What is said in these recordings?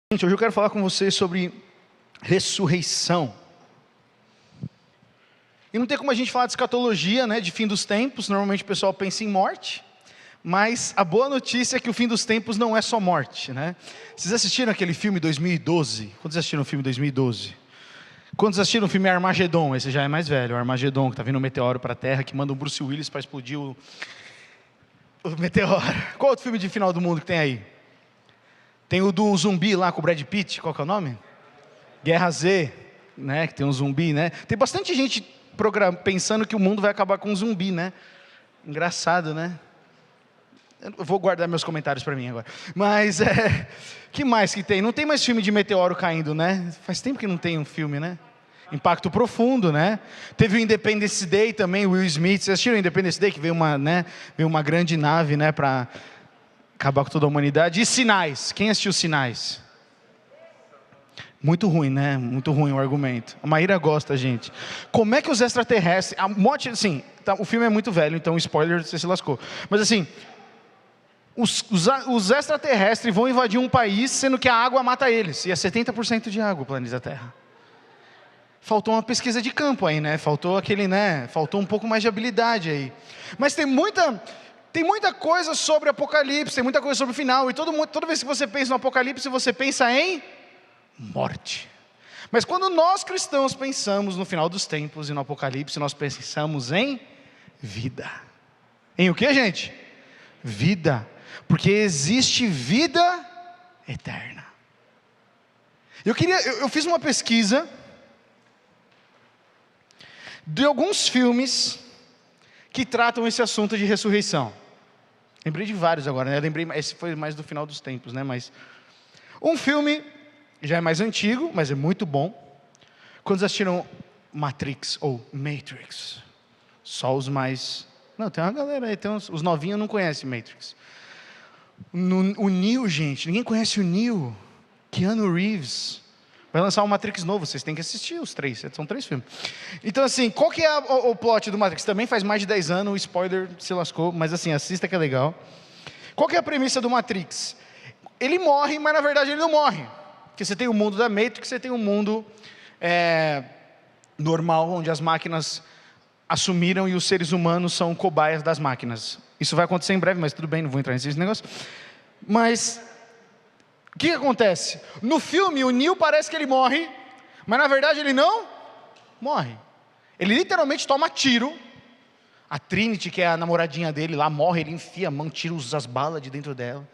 Gente, hoje eu quero falar com vocês sobre ressurreição. E não tem como a gente falar de escatologia, né, de fim dos tempos. Normalmente o pessoal pensa em morte, mas a boa notícia é que o fim dos tempos não é só morte, né? Vocês assistiram aquele filme 2012? Quantos assistiram o filme 2012? Quantos assistiram o filme Armagedon? Esse já é mais velho, o Armagedon, que está vindo um meteoro para a Terra, que manda o Bruce Willis para explodir o meteoro. Qual outro filme de final do mundo que tem aí? Tem o do zumbi lá com o Brad Pitt, qual que é o nome? Guerra Z, né, que tem um zumbi, né? Tem bastante gente pensando que o mundo vai acabar com um zumbi, né? Engraçado, né? Eu vou guardar meus comentários para mim agora. Mas, que mais que tem? Não tem mais filme de meteoro caindo, né? Faz tempo que não tem um filme, né? Impacto Profundo, né? Teve o Independence Day também, Will Smith. Vocês assistiram o Independence Day? Que veio uma grande nave, né, para acabar com toda a humanidade. E Sinais. Quem assistiu Sinais? Muito ruim, né? Muito ruim o argumento. A Maíra gosta, gente. Como é que os extraterrestres... A morte, assim, o filme é muito velho, então spoiler, você se lascou. Mas assim, os extraterrestres vão invadir um país, sendo que a água mata eles. E é 70% de água o planeta Terra. Faltou uma pesquisa de campo aí, né? Faltou um pouco mais de habilidade aí. Mas tem muita coisa sobre Apocalipse, tem muita coisa sobre o final, e toda vez que você pensa no Apocalipse, você pensa em morte. Mas quando nós cristãos pensamos no final dos tempos e no Apocalipse, nós pensamos em vida. Em o que, gente? Vida. Porque existe vida eterna. Eu fiz uma pesquisa de alguns filmes que tratam esse assunto de ressurreição. Lembrei de vários agora, né? Esse foi mais do final dos tempos, né? Mas um filme já é mais antigo, mas é muito bom. Quando assistiram Matrix ou Matrix? Só os mais... Não, tem uma galera aí, os novinhos não conhecem Matrix. O Neo, gente, ninguém conhece o Neo. Keanu Reeves vai lançar um Matrix novo, vocês têm que assistir os três, são 3 filmes. Então assim, qual que é o plot do Matrix? Também faz mais de 10 anos, o spoiler se lascou, mas assim, assista que é legal. Qual que é a premissa do Matrix? Ele morre, mas na verdade ele não morre. Porque você tem o mundo da Matrix, você tem o mundo normal, onde as máquinas assumiram e os seres humanos são cobaias das máquinas. Isso vai acontecer em breve, mas tudo bem, não vou entrar nesse negócio. Mas o que acontece? No filme, o Neo parece que ele morre, mas na verdade ele não morre. Ele literalmente toma tiro. A Trinity, que é a namoradinha dele lá, morre, ele enfia a mão, tira as balas de dentro dela.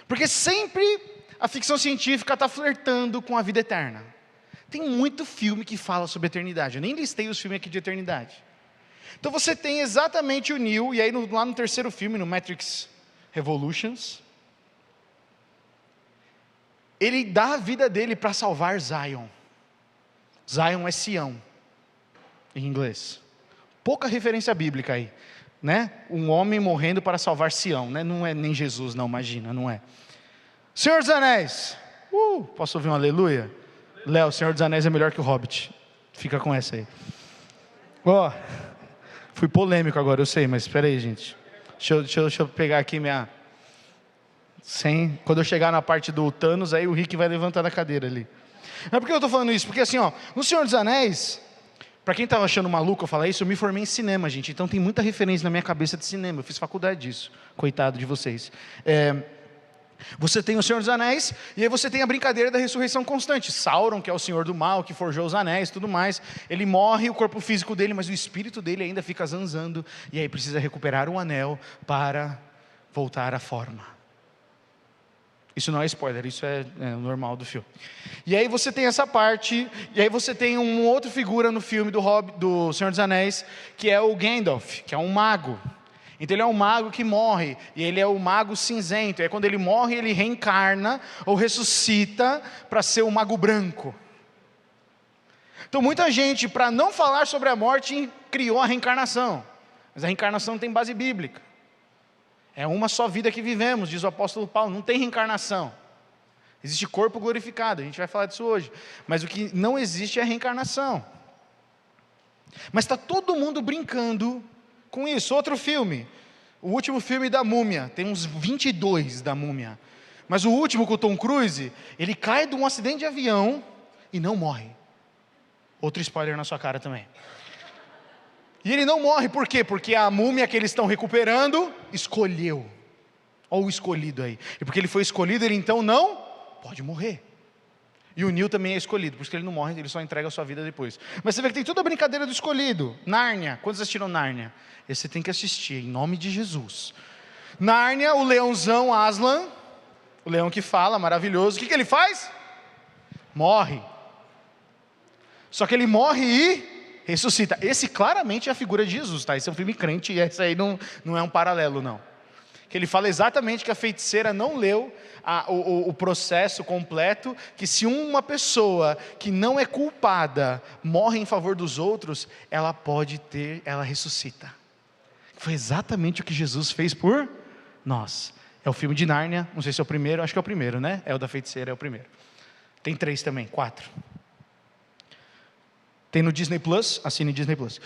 Porque sempre a ficção científica está flertando com a vida eterna. Tem muito filme que fala sobre eternidade. Eu nem listei os filmes aqui de eternidade. Então você tem exatamente o Neo, e aí lá no terceiro filme, no Matrix Revolutions, ele dá a vida dele para salvar Zion. Zion é Sião, em inglês. Pouca referência bíblica aí, né? Um homem morrendo para salvar Sião, né? Não é nem Jesus, não, imagina, não é. Senhor dos Anéis. Posso ouvir um aleluia? Léo, Senhor dos Anéis é melhor que o Hobbit. Fica com essa aí. Fui polêmico agora, eu sei, mas espera aí, gente. Deixa eu pegar aqui quando eu chegar na parte do Thanos, aí o Rick vai levantar da cadeira ali. Mas por que eu estou falando isso? Porque assim, no Senhor dos Anéis, para quem estava achando maluco eu falar isso, eu me formei em cinema, gente. Então tem muita referência na minha cabeça de cinema. Eu fiz faculdade disso. Coitado de vocês. Você tem o Senhor dos Anéis, e aí você tem a brincadeira da ressurreição constante. Sauron, que é o senhor do mal, que forjou os anéis e tudo mais, ele morre, o corpo físico dele, mas o espírito dele ainda fica zanzando, e aí precisa recuperar o anel para voltar à forma. Isso não é spoiler, isso é o normal do filme. E aí você tem essa parte, e aí você tem uma outra figura no filme do Senhor dos Anéis, que é o Gandalf, que é um mago. Então ele é um mago que morre, e ele é o mago cinzento. E aí quando ele morre, ele reencarna ou ressuscita para ser o mago branco. Então muita gente, para não falar sobre a morte, criou a reencarnação. Mas a reencarnação não tem base bíblica. É uma só vida que vivemos, diz o apóstolo Paulo, não tem reencarnação. Existe corpo glorificado, a gente vai falar disso hoje. Mas o que não existe é a reencarnação. Mas está todo mundo brincando com isso. Outro filme, o último filme da Múmia, tem uns 22 da Múmia. Mas o último com o Tom Cruise, ele cai de um acidente de avião e não morre. Outro spoiler na sua cara também. E ele não morre, por quê? Porque a múmia que eles estão recuperando, escolheu. Olha o escolhido aí. E porque ele foi escolhido, ele então não pode morrer. E o Neo também é escolhido, por isso que ele não morre, ele só entrega a sua vida depois. Mas você vê que tem toda a brincadeira do escolhido. Nárnia, quantos assistiram Nárnia? Esse você tem que assistir, em nome de Jesus. Nárnia, o leãozão Aslan, o leão que fala, maravilhoso, o que ele faz? Morre. Só que ele morre e ressuscita. Esse claramente é a figura de Jesus, tá? Esse é um filme crente, e esse aí não é um paralelo, não. Que ele fala exatamente que a feiticeira não leu o processo completo, que se uma pessoa que não é culpada morre em favor dos outros, ela ressuscita. Foi exatamente o que Jesus fez por nós. É o filme de Nárnia, não sei se é o primeiro, acho que é o primeiro, né? É o da feiticeira, é o primeiro. Tem 3 também, 4. Tem no Disney Plus, assine Disney Plus.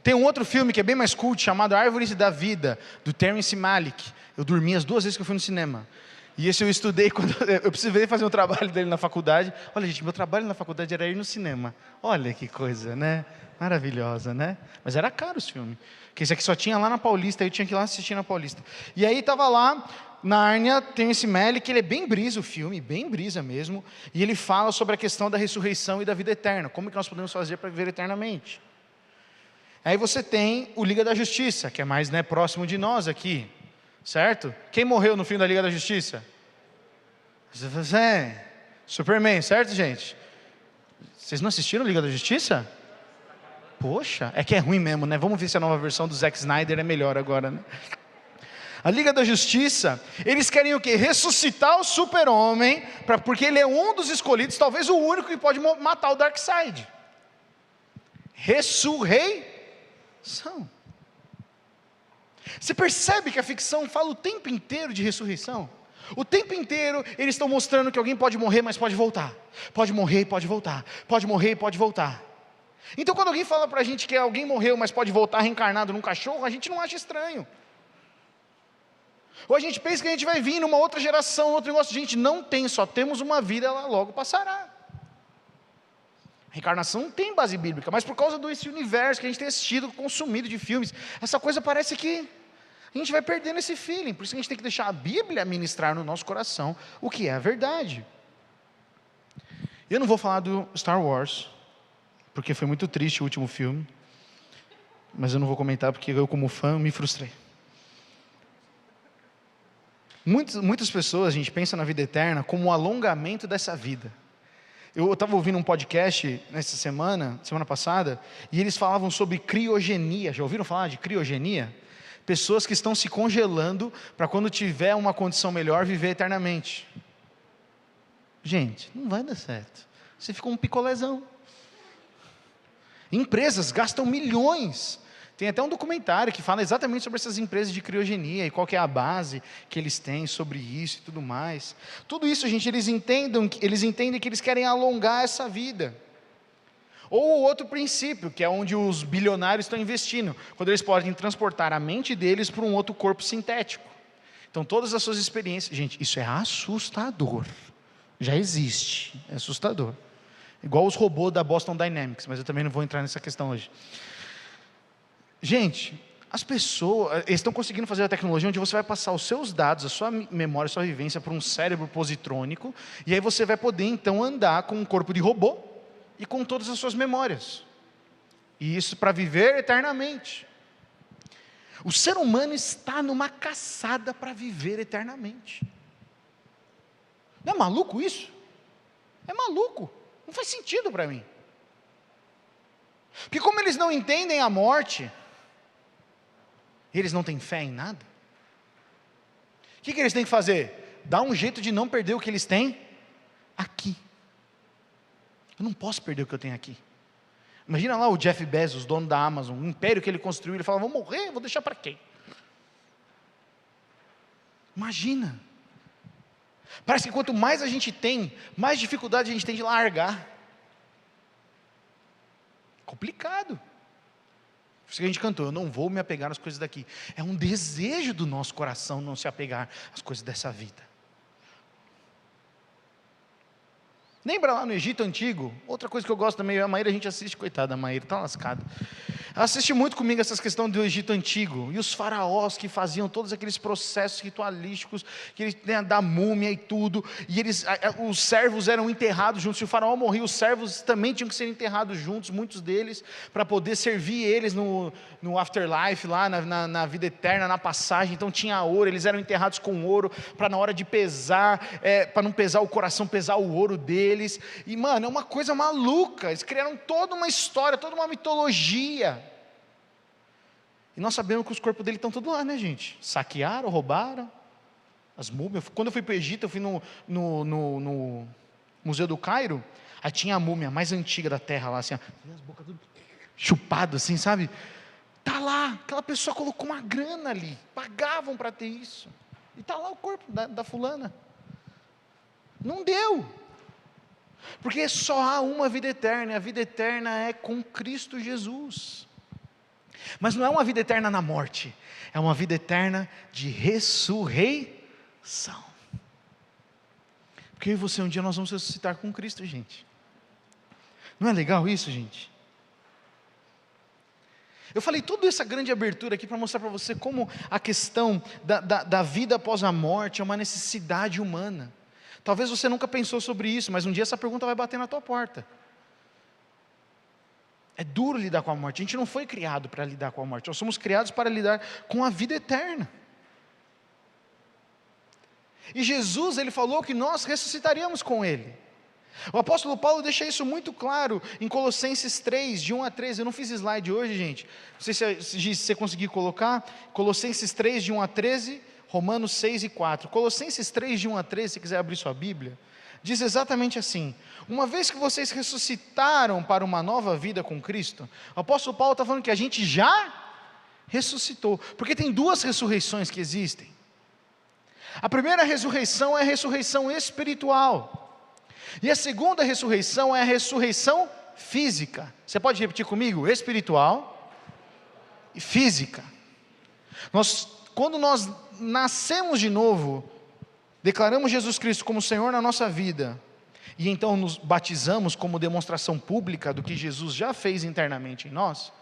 Tem um outro filme que é bem mais cult, chamado Árvores da Vida, do Terrence Malick. Eu dormi as 2 vezes que eu fui no cinema. E esse eu estudei quando eu precisei fazer um trabalho dele na faculdade. Olha, gente, meu trabalho na faculdade era ir no cinema. Olha que coisa, né? Maravilhosa, né? Mas era caro esse filme. Porque esse aqui só tinha lá na Paulista, eu tinha que ir lá assistir na Paulista. E aí estava lá, Nárnia, tem esse Malick, ele é bem brisa o filme, bem brisa mesmo. E ele fala sobre a questão da ressurreição e da vida eterna. Como que nós podemos fazer para viver eternamente? Aí você tem o Liga da Justiça, que é mais próximo de nós aqui. Certo? Quem morreu no fim da Liga da Justiça? Superman, certo, gente? Vocês não assistiram Liga da Justiça? Poxa, é que é ruim mesmo, né? Vamos ver se a nova versão do Zack Snyder é melhor agora, né? A Liga da Justiça, eles querem o quê? Ressuscitar o super-homem, porque ele é um dos escolhidos, talvez o único que pode matar o Darkseid. Ressurreição. Você percebe que a ficção fala o tempo inteiro de ressurreição? O tempo inteiro eles estão mostrando que alguém pode morrer, mas pode voltar. Pode morrer e pode voltar. Pode morrer e pode voltar. Então quando alguém fala pra gente que alguém morreu, mas pode voltar reencarnado num cachorro, a gente não acha estranho. Ou a gente pensa que a gente vai vir numa outra geração, outro negócio. Gente, não tem, só temos uma vida, ela logo passará. A reencarnação não tem base bíblica, mas por causa desse universo que a gente tem assistido, consumido de filmes, essa coisa parece que a gente vai perdendo esse feeling. Por isso que a gente tem que deixar a Bíblia ministrar no nosso coração o que é a verdade. Eu não vou falar do Star Wars, porque foi muito triste o último filme, mas eu não vou comentar porque eu, como fã, me frustrei. Muitas pessoas, a gente pensa na vida eterna como um alongamento dessa vida. Eu estava ouvindo um podcast nessa semana passada, e eles falavam sobre criogenia. Já ouviram falar de criogenia? Pessoas que estão se congelando para quando tiver uma condição melhor, viver eternamente. Gente, não vai dar certo. Você fica um picolézão. Empresas gastam milhões. Tem até um documentário que fala exatamente sobre essas empresas de criogenia e qual que é a base que eles têm sobre isso e tudo mais. Tudo isso, gente, eles entendem que eles querem alongar essa vida. Ou o outro princípio, que é onde os bilionários estão investindo, quando eles podem transportar a mente deles para um outro corpo sintético. Então todas as suas experiências, gente, isso é assustador. Já existe, é assustador. Igual os robôs da Boston Dynamics, mas eu também não vou entrar nessa questão hoje. Gente, as pessoas, eles estão conseguindo fazer a tecnologia onde você vai passar os seus dados, a sua memória, a sua vivência para um cérebro positrônico, e aí você vai poder então andar com um corpo de robô e com todas as suas memórias. E isso para viver eternamente. O ser humano está numa caçada para viver eternamente. Não é maluco isso? É maluco. Não faz sentido para mim. Porque como eles não entendem a morte, eles não têm fé em nada. O que eles têm que fazer? Dar um jeito de não perder o que eles têm aqui. Eu não posso perder o que eu tenho aqui. Imagina lá o Jeff Bezos, dono da Amazon, um império que ele construiu, ele fala, vou morrer, vou deixar para quem? Imagina. Parece que quanto mais a gente tem, mais dificuldade a gente tem de largar. Complicado. Por isso que a gente cantou, eu não vou me apegar às coisas daqui. É um desejo do nosso coração não se apegar às coisas dessa vida. Lembra lá no Egito Antigo? Outra coisa que eu gosto também, a Maíra a gente assiste, coitada da Maíra, está lascada. Ela assiste muito comigo essas questões do Egito Antigo, e os faraós que faziam todos aqueles processos ritualísticos, que eles, né, da múmia e tudo, e os servos eram enterrados juntos, se o faraó morria, os servos também tinham que ser enterrados juntos, muitos deles, para poder servir eles no afterlife, lá na vida eterna, na passagem. Então tinha ouro, eles eram enterrados com ouro, para na hora de pesar, para não pesar o coração, pesar o ouro deles, e mano, é uma coisa maluca, eles criaram toda uma história, toda uma mitologia. E nós sabemos que os corpos dele estão todos lá, né, gente? Saquearam, roubaram as múmias. Quando eu fui para o Egito, eu fui no Museu do Cairo, aí tinha a múmia mais antiga da terra lá, assim, ó, as bocas tudo chupado assim, sabe? Tá lá, aquela pessoa colocou uma grana ali, pagavam para ter isso, e tá lá o corpo da fulana. Não deu, porque só há uma vida eterna, e a vida eterna é com Cristo Jesus. Mas não é uma vida eterna na morte, é uma vida eterna de ressurreição. Porque eu e você um dia nós vamos ressuscitar com Cristo, gente. Não é legal isso, gente? Eu falei toda essa grande abertura aqui para mostrar para você como a questão da vida após a morte é uma necessidade humana. Talvez você nunca pensou sobre isso, mas um dia essa pergunta vai bater na tua porta. É duro lidar com a morte. A gente não foi criado para lidar com a morte. Nós somos criados para lidar com a vida eterna. E Jesus, ele falou que nós ressuscitaríamos com ele. O apóstolo Paulo deixa isso muito claro em Colossenses 3, de 1 a 13. Eu não fiz slide hoje, gente. Não sei se você conseguir colocar. Colossenses 3, de 1 a 13. Romanos 6 e 4. Colossenses 3, de 1 a 13, se você quiser abrir sua Bíblia. Diz exatamente assim: uma vez que vocês ressuscitaram para uma nova vida com Cristo, o apóstolo Paulo está falando que a gente já ressuscitou, porque tem duas ressurreições que existem. A primeira ressurreição é a ressurreição espiritual, e a segunda ressurreição é a ressurreição física. Você pode repetir comigo? Espiritual e física. Quando nós nascemos de novo, declaramos Jesus Cristo como Senhor na nossa vida, e então nos batizamos como demonstração pública do que Jesus já fez internamente em nós,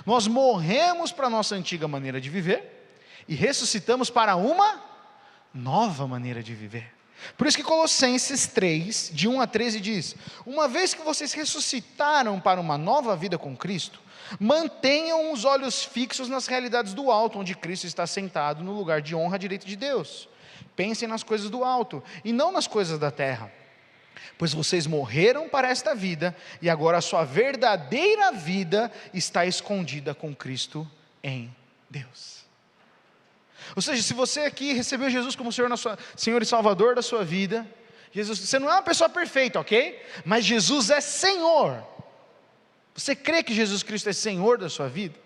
nós morremos para a nossa antiga maneira de viver, e ressuscitamos para uma nova maneira de viver. Por isso que Colossenses 3, de 1 a 13 diz: uma vez que vocês ressuscitaram para uma nova vida com Cristo, mantenham os olhos fixos nas realidades do alto, onde Cristo está sentado no lugar de honra à direita de Deus. Pensem nas coisas do alto, e não nas coisas da terra, pois vocês morreram para esta vida, e agora a sua verdadeira vida está escondida com Cristo em Deus. Ou seja, se você aqui recebeu Jesus como Senhor e Salvador da sua vida, você não é uma pessoa perfeita, ok? Mas Jesus é Senhor. Você crê que Jesus Cristo é Senhor da sua vida?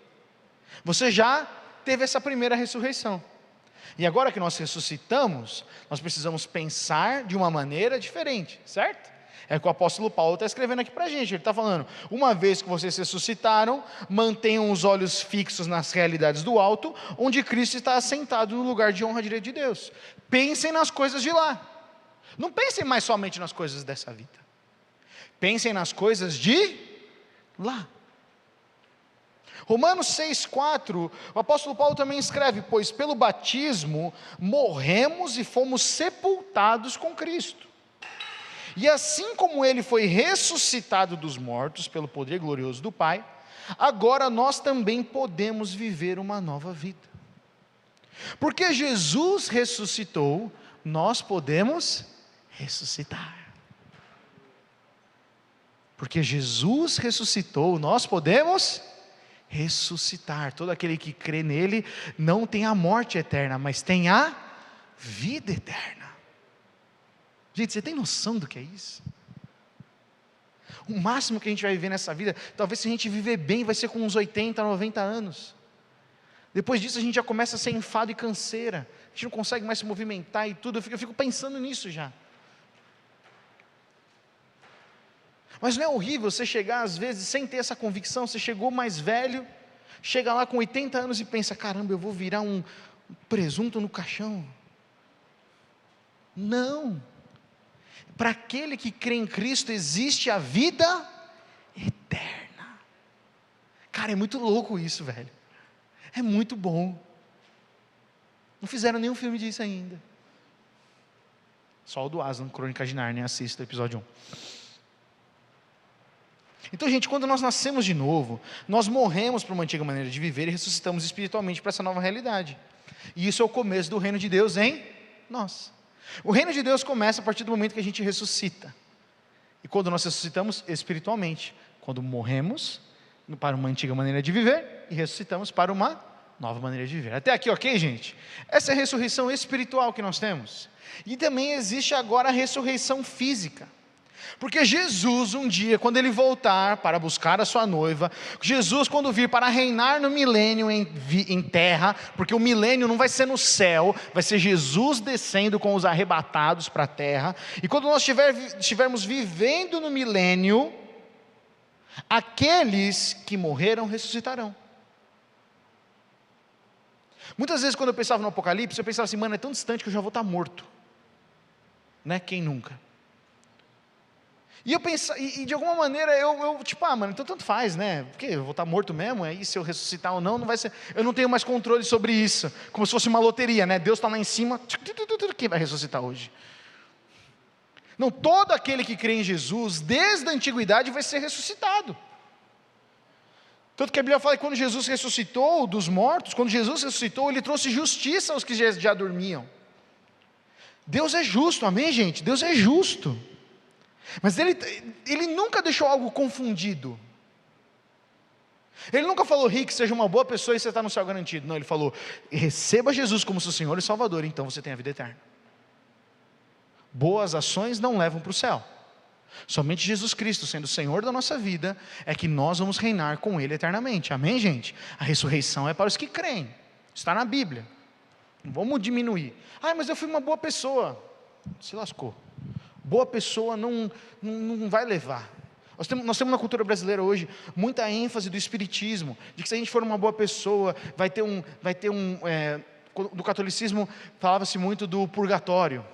Você já teve essa primeira ressurreição. E agora que nós ressuscitamos, nós precisamos pensar de uma maneira diferente, certo? É o que o apóstolo Paulo está escrevendo aqui para a gente. Ele está falando: uma vez que vocês ressuscitaram, mantenham os olhos fixos nas realidades do alto, onde Cristo está assentado no lugar de honra direito de Deus. Pensem nas coisas de lá. Não pensem mais somente nas coisas dessa vida. Pensem nas coisas de lá. Romanos 6,4, o apóstolo Paulo também escreve: pois pelo batismo morremos e fomos sepultados com Cristo. E assim como ele foi ressuscitado dos mortos pelo poder glorioso do Pai, agora nós também podemos viver uma nova vida. Porque Jesus ressuscitou, nós podemos ressuscitar. Porque Jesus ressuscitou, nós podemos ressuscitar. Todo aquele que crê nele não tem a morte eterna, mas tem a vida eterna. Gente, você tem noção do que é isso? O máximo que a gente vai viver nessa vida, talvez se a gente viver bem, vai ser com uns 80, 90 anos. Depois disso a gente já começa a ser enfado e canseira. A gente não consegue mais se movimentar e tudo. Eu fico pensando nisso já. Mas não é horrível você chegar às vezes sem ter essa convicção? Você chegou mais velho, chega lá com 80 anos e pensa, caramba, eu vou virar um presunto no caixão. Não. Para aquele que crê em Cristo existe a vida eterna. Cara, é muito louco isso, velho. É muito bom. Não fizeram nenhum filme disso ainda. Só o do Aslan, Crônicas de Nárnia, assista o episódio 1. Então, gente, quando nós nascemos de novo, nós morremos para uma antiga maneira de viver e ressuscitamos espiritualmente para essa nova realidade. E isso é o começo do reino de Deus em nós. O reino de Deus começa a partir do momento que a gente ressuscita. E quando nós ressuscitamos espiritualmente, quando morremos para uma antiga maneira de viver e ressuscitamos para uma nova maneira de viver. Até aqui, ok, gente? Essa é a ressurreição espiritual que nós temos. E também existe agora a ressurreição física. Porque Jesus um dia, quando Ele voltar para buscar a sua noiva, Jesus quando vir para reinar no milênio em terra, porque o milênio não vai ser no céu, vai ser Jesus descendo com os arrebatados para a terra, e quando nós estivermos vivendo no milênio, aqueles que morreram ressuscitarão. Muitas vezes quando eu pensava no Apocalipse, eu pensava assim, mano, é tão distante que eu já vou estar morto, né? Quem nunca? E eu pensava, e de alguma maneira eu tipo, mano, então tanto faz, né? Porque eu vou estar morto mesmo, aí se eu ressuscitar ou não, não vai ser, eu não tenho mais controle sobre isso, como se fosse uma loteria, né? Deus está lá em cima, quem vai ressuscitar hoje? Não, todo aquele que crê em Jesus, desde a antiguidade, vai ser ressuscitado. Tanto que a Bíblia fala que quando Jesus ressuscitou dos mortos, quando Jesus ressuscitou, Ele trouxe justiça aos que já dormiam. Deus é justo, amém, gente? Deus é justo. Mas ele nunca deixou algo confundido. Ele nunca falou, Rick, seja uma boa pessoa e você está no céu garantido. Não, Ele falou, receba Jesus como seu Senhor e Salvador, então você tem a vida eterna. Boas ações não levam para o céu. Somente Jesus Cristo, sendo o Senhor da nossa vida, é que nós vamos reinar com Ele eternamente. Amém, gente? A ressurreição é para os que creem. Está na Bíblia. Não vamos diminuir. Mas eu fui uma boa pessoa. Se lascou. Boa pessoa não vai levar. Nós temos na cultura brasileira hoje muita ênfase do espiritismo, de que se a gente for uma boa pessoa, no catolicismo falava-se muito do purgatório.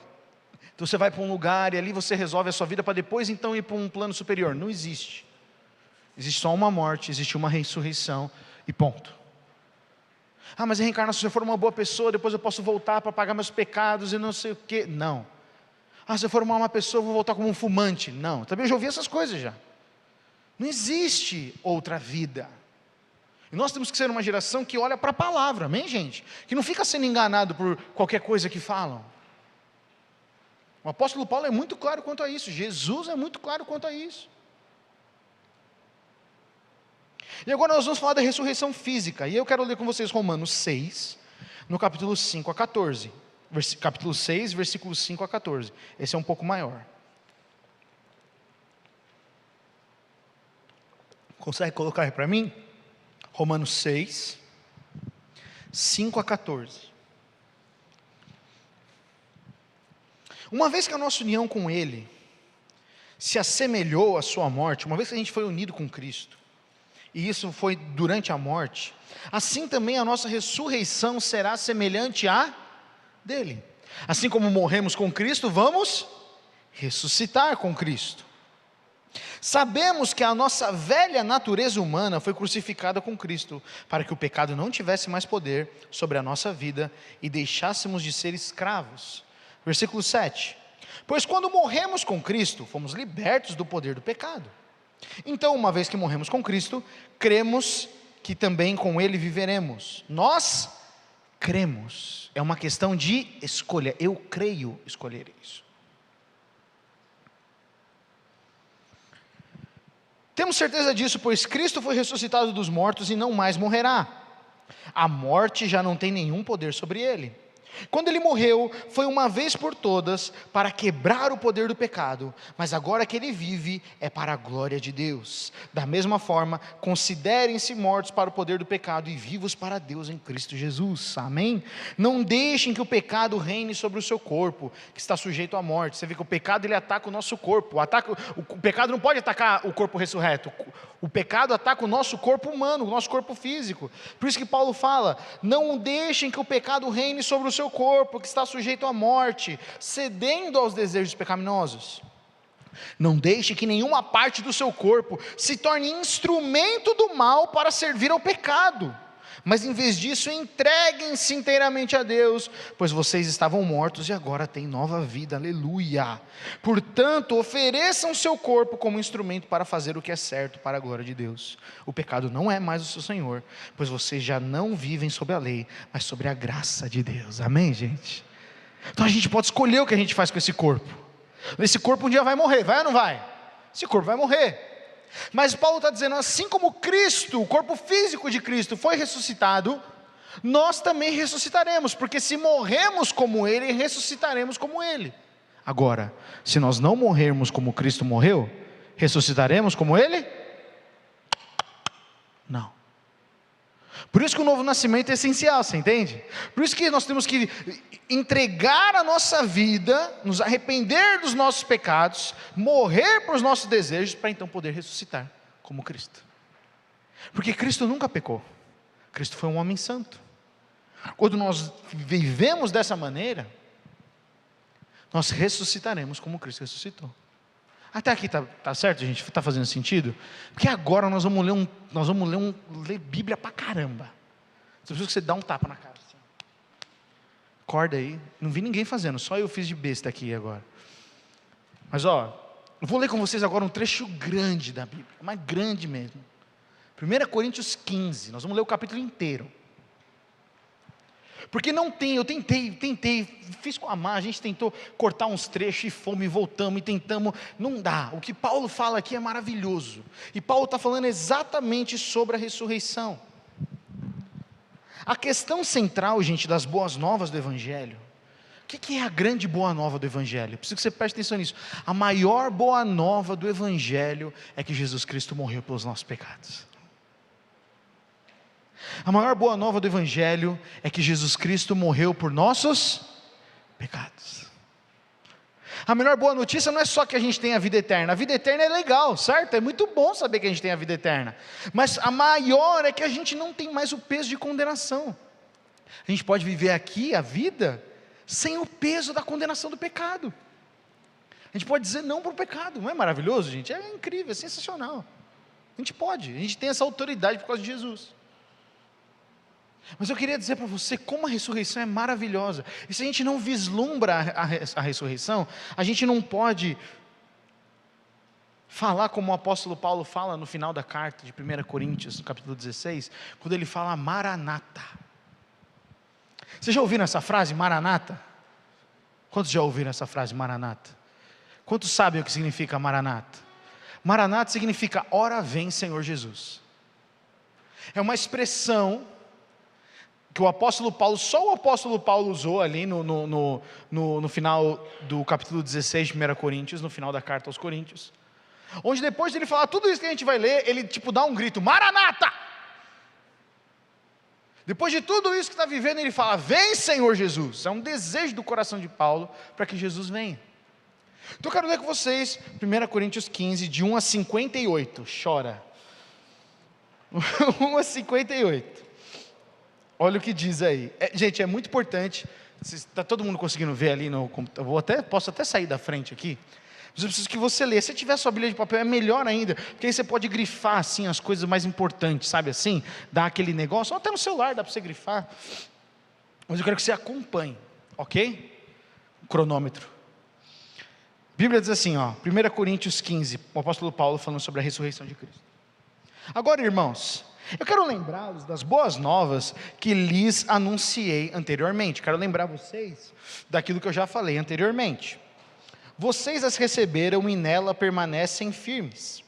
Então você vai para um lugar e ali você resolve a sua vida para depois então ir para um plano superior. Não existe. Existe só uma morte, existe uma ressurreição e ponto. Mas a reencarnação, se eu for uma boa pessoa, depois eu posso voltar para pagar meus pecados e não sei o quê. Não. Se eu for uma má pessoa, eu vou voltar como um fumante. Não, também já ouvi essas coisas já. Não existe outra vida. E nós temos que ser uma geração que olha para a palavra, amém, gente? Que não fica sendo enganado por qualquer coisa que falam. O apóstolo Paulo é muito claro quanto a isso. Jesus é muito claro quanto a isso. E agora nós vamos falar da ressurreição física. E eu quero ler com vocês Romanos 6, no capítulo 5 a 14. Capítulo 6, versículos 5 a 14. Esse é um pouco maior. Consegue colocar aí para mim? Romanos 6, 5 a 14. Uma vez que a nossa união com Ele se assemelhou à sua morte, uma vez que a gente foi unido com Cristo, e isso foi durante a morte, assim também a nossa ressurreição será semelhante à dele. Assim como morremos com Cristo, vamos ressuscitar com Cristo. Sabemos que a nossa velha natureza humana foi crucificada com Cristo, para que o pecado não tivesse mais poder sobre a nossa vida e deixássemos de ser escravos. Versículo 7. Pois quando morremos com Cristo, fomos libertos do poder do pecado. Então, uma vez que morremos com Cristo, cremos que também com Ele viveremos. Nós cremos. É uma questão de escolha. Eu creio escolher isso. Temos certeza disso, pois Cristo foi ressuscitado dos mortos e não mais morrerá. A morte já não tem nenhum poder sobre ele. Quando ele morreu, foi uma vez por todas para quebrar o poder do pecado, mas agora que ele vive, é para a glória de Deus. Da mesma forma, considerem-se mortos para o poder do pecado e vivos para Deus em Cristo Jesus. Amém? Não deixem que o pecado reine sobre o seu corpo, que está sujeito à morte. Você vê que o pecado ele ataca o nosso corpo. O pecado não pode atacar o corpo ressurreto. O pecado ataca o nosso corpo humano, o nosso corpo físico. Por isso que Paulo fala: não deixem que o pecado reine sobre o seu corpo, que está sujeito à morte, cedendo aos desejos pecaminosos. Não deixe que nenhuma parte do seu corpo se torne instrumento do mal para servir ao pecado, mas em vez disso, entreguem-se inteiramente a Deus, pois vocês estavam mortos e agora têm nova vida, aleluia. Portanto, ofereçam seu corpo como instrumento para fazer o que é certo para a glória de Deus. O pecado não é mais o seu senhor, pois vocês já não vivem sob a lei, mas sobre a graça de Deus, amém, gente? Então a gente pode escolher o que a gente faz com esse corpo. Esse corpo um dia vai morrer, vai ou não vai? Esse corpo vai morrer. Mas Paulo está dizendo, assim como Cristo, o corpo físico de Cristo foi ressuscitado, nós também ressuscitaremos, porque se morremos como Ele, ressuscitaremos como Ele. Agora, se nós não morrermos como Cristo morreu, ressuscitaremos como Ele? Não. Por isso que o novo nascimento é essencial, você entende? Por isso que nós temos que entregar a nossa vida, nos arrepender dos nossos pecados, morrer para os nossos desejos, para então poder ressuscitar como Cristo. Porque Cristo nunca pecou. Cristo foi um homem santo. Quando nós vivemos dessa maneira, nós ressuscitaremos como Cristo ressuscitou. Até aqui tá certo, gente? Está fazendo sentido? Porque agora nós vamos ler Bíblia pra caramba. Você precisa que você dá um tapa na cara. Assim. Acorda aí. Não vi ninguém fazendo, só eu fiz de besta aqui agora. Mas eu vou ler com vocês agora um trecho grande da Bíblia, mas grande mesmo. 1 Coríntios 15, nós vamos ler o capítulo inteiro. Porque não tem, eu tentei, fiz com a Mar, a gente tentou cortar uns trechos e fomos e voltamos e tentamos, não dá. O que Paulo fala aqui é maravilhoso. E Paulo está falando exatamente sobre a ressurreição. A questão central, gente, das boas novas do Evangelho, o que é a grande boa nova do Evangelho? Preciso que você preste atenção nisso. A maior boa nova do Evangelho é que Jesus Cristo morreu pelos nossos pecados. A maior boa nova do Evangelho é que Jesus Cristo morreu por nossos pecados. A melhor boa notícia não é só que a gente tem a vida eterna. A vida eterna é legal, certo? É muito bom saber que a gente tem a vida eterna. Mas a maior é que a gente não tem mais o peso de condenação. A gente pode viver aqui a vida sem o peso da condenação do pecado. A gente pode dizer não para o pecado. Não é maravilhoso, gente? É incrível, é sensacional. A gente tem essa autoridade por causa de Jesus. Mas eu queria dizer para você como a ressurreição é maravilhosa. E se a gente não vislumbra a ressurreição, a gente não pode falar como o apóstolo Paulo fala no final da carta de 1 Coríntios, no capítulo 16, quando ele fala Maranata. Vocês já ouviram essa frase, Maranata? Quantos já ouviram essa frase, Maranata? Quantos sabem o que significa Maranata? Maranata significa, ora vem Senhor Jesus. É uma expressão que o apóstolo Paulo, só o apóstolo Paulo usou ali no final do capítulo 16 de 1 Coríntios, no final da carta aos Coríntios, onde depois de ele falar tudo isso que a gente vai ler, ele dá um grito, Maranata! Depois de tudo isso que está vivendo, ele fala, vem Senhor Jesus. É um desejo do coração de Paulo, para que Jesus venha. Então eu quero ler com vocês, 1 Coríntios 15, de 1 a 58, chora, 1 a 58, olha o que diz aí, gente, é muito importante, está todo mundo conseguindo ver ali no computador, posso até sair da frente aqui, mas eu preciso que você leia, se tiver sua Bíblia de papel é melhor ainda, porque aí você pode grifar assim as coisas mais importantes, sabe assim, dar aquele negócio, ou até no celular dá para você grifar, mas eu quero que você acompanhe, ok? O cronômetro. A Bíblia diz assim, 1 Coríntios 15, o apóstolo Paulo falando sobre a ressurreição de Cristo. Agora, irmãos, eu quero lembrá-los das boas novas que lhes anunciei anteriormente. Quero lembrar vocês daquilo que eu já falei anteriormente. Vocês as receberam e nela permanecem firmes.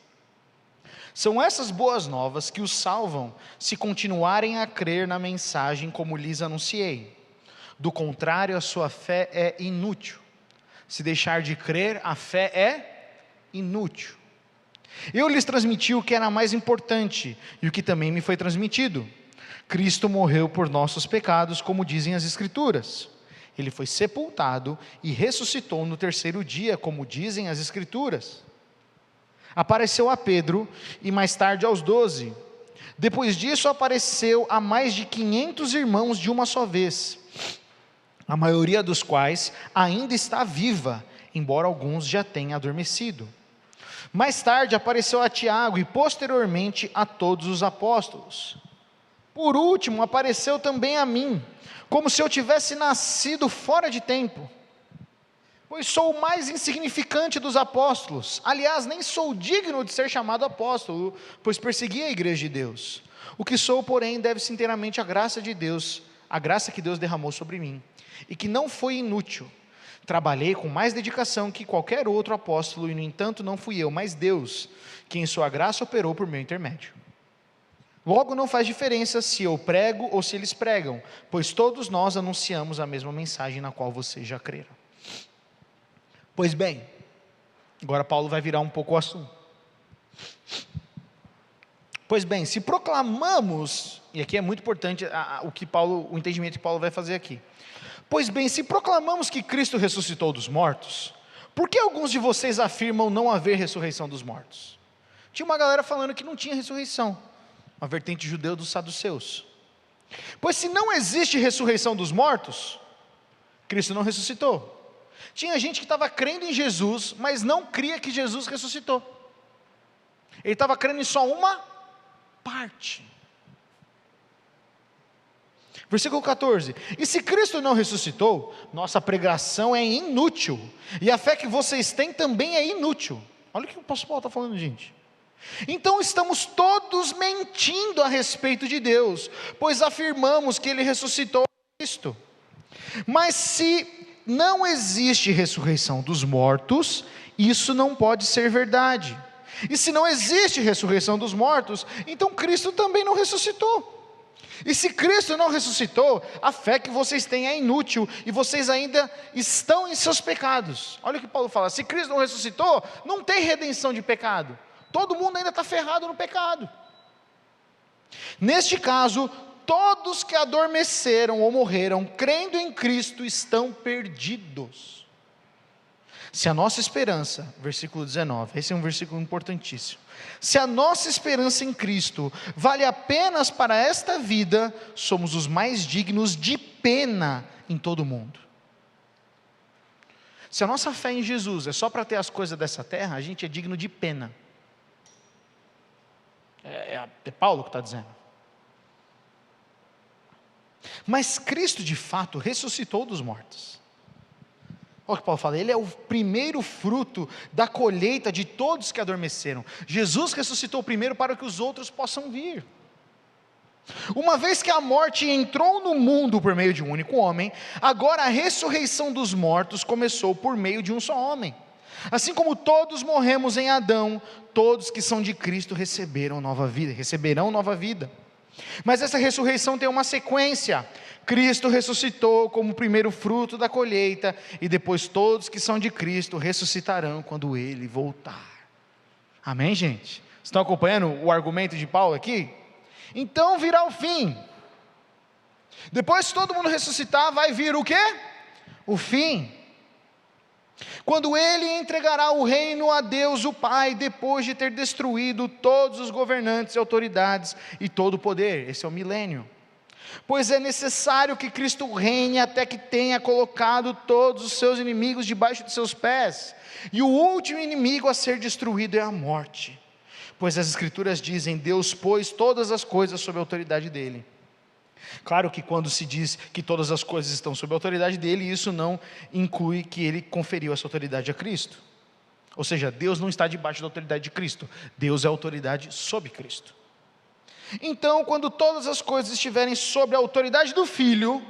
São essas boas novas que os salvam se continuarem a crer na mensagem como lhes anunciei. Do contrário, a sua fé é inútil. Se deixar de crer, a fé é inútil. Eu lhes transmiti o que era mais importante, e o que também me foi transmitido. Cristo morreu por nossos pecados, como dizem as Escrituras. Ele foi sepultado e ressuscitou no terceiro dia, como dizem as Escrituras. Apareceu a Pedro e mais tarde aos 12. Depois disso apareceu a mais de 500 irmãos de uma só vez, a maioria dos quais ainda está viva, embora alguns já tenham adormecido. Mais tarde apareceu a Tiago e posteriormente a todos os apóstolos. Por último apareceu também a mim, como se eu tivesse nascido fora de tempo, pois sou o mais insignificante dos apóstolos. Aliás, nem sou digno de ser chamado apóstolo, pois persegui a igreja de Deus. O que sou, porém, deve-se inteiramente à graça de Deus, a graça que Deus derramou sobre mim, e que não foi inútil. Trabalhei com mais dedicação que qualquer outro apóstolo, e no entanto não fui eu, mas Deus, que em sua graça operou por meu intermédio. Logo não faz diferença se eu prego ou se eles pregam, pois todos nós anunciamos a mesma mensagem na qual vocês já creram. Pois bem, agora Paulo vai virar um pouco o assunto. Pois bem, se proclamamos, e aqui é muito importante o entendimento que Paulo vai fazer aqui. Pois bem, se proclamamos que Cristo ressuscitou dos mortos, por que alguns de vocês afirmam não haver ressurreição dos mortos? Tinha uma galera falando que não tinha ressurreição, uma vertente judeu dos saduceus. Pois se não existe ressurreição dos mortos, Cristo não ressuscitou. Tinha gente que estava crendo em Jesus, mas não cria que Jesus ressuscitou. Ele estava crendo em só uma parte. Versículo 14: e se Cristo não ressuscitou, nossa pregação é inútil, e a fé que vocês têm também é inútil. Olha o que o apóstolo Paulo está falando, gente. Então estamos todos mentindo a respeito de Deus, pois afirmamos que Ele ressuscitou Cristo. Mas se não existe ressurreição dos mortos, isso não pode ser verdade. E se não existe ressurreição dos mortos, então Cristo também não ressuscitou. E se Cristo não ressuscitou, a fé que vocês têm é inútil, e vocês ainda estão em seus pecados. Olha o que Paulo fala: se Cristo não ressuscitou, não tem redenção de pecado. Todo mundo ainda está ferrado no pecado. Neste caso, todos que adormeceram ou morreram crendo em Cristo estão perdidos. Se a nossa esperança, versículo 19, esse é um versículo importantíssimo. Se a nossa esperança em Cristo vale apenas para esta vida, somos os mais dignos de pena em todo o mundo. Se a nossa fé em Jesus é só para ter as coisas dessa terra, a gente é digno de pena. É Paulo que está dizendo. Mas Cristo de fato ressuscitou dos mortos. Olha o que Paulo fala: Ele é o primeiro fruto da colheita de todos que adormeceram. Jesus ressuscitou primeiro para que os outros possam vir. Uma vez que a morte entrou no mundo por meio de um único homem, agora a ressurreição dos mortos começou por meio de um só homem. Assim como todos morremos em Adão, todos que são de Cristo receberão nova vida. Mas essa ressurreição tem uma sequência. Cristo ressuscitou como o primeiro fruto da colheita, e depois todos que são de Cristo ressuscitarão quando Ele voltar. Amém, gente? Estão acompanhando o argumento de Paulo aqui? Então virá o fim. Depois que todo mundo ressuscitar, vai vir o quê? O fim. Quando Ele entregará o reino a Deus o Pai, depois de ter destruído todos os governantes e autoridades e todo o poder. Esse é o milênio. Pois é necessário que Cristo reine até que tenha colocado todos os seus inimigos debaixo de seus pés. E o último inimigo a ser destruído é a morte. Pois as Escrituras dizem: Deus pôs todas as coisas sob a autoridade dele. Claro que quando se diz que todas as coisas estão sob a autoridade dele, isso não inclui que ele conferiu essa autoridade a Cristo. Ou seja, Deus não está debaixo da autoridade de Cristo. Deus é a autoridade sob Cristo. Então, quando todas as coisas estiverem sob a autoridade do Filho,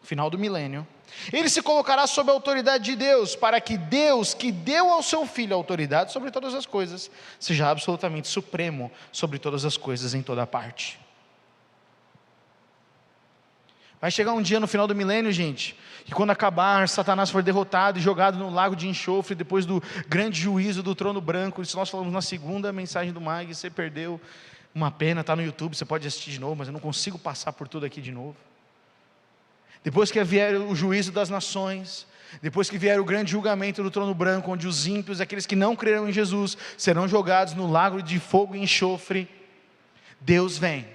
final do milênio, ele se colocará sob a autoridade de Deus, para que Deus, que deu ao seu Filho a autoridade sobre todas as coisas, seja absolutamente supremo sobre todas as coisas em toda parte. Vai chegar um dia no final do milênio, gente, que quando acabar, Satanás for derrotado e jogado no lago de enxofre, depois do grande juízo do trono branco. Isso nós falamos na segunda mensagem do Mag, você perdeu, uma pena, está no YouTube, você pode assistir de novo, mas eu não consigo passar por tudo aqui de novo. Depois que vier o juízo das nações, depois que vier o grande julgamento do trono branco, onde os ímpios, aqueles que não crerão em Jesus, serão jogados no lago de fogo e enxofre, Deus vem,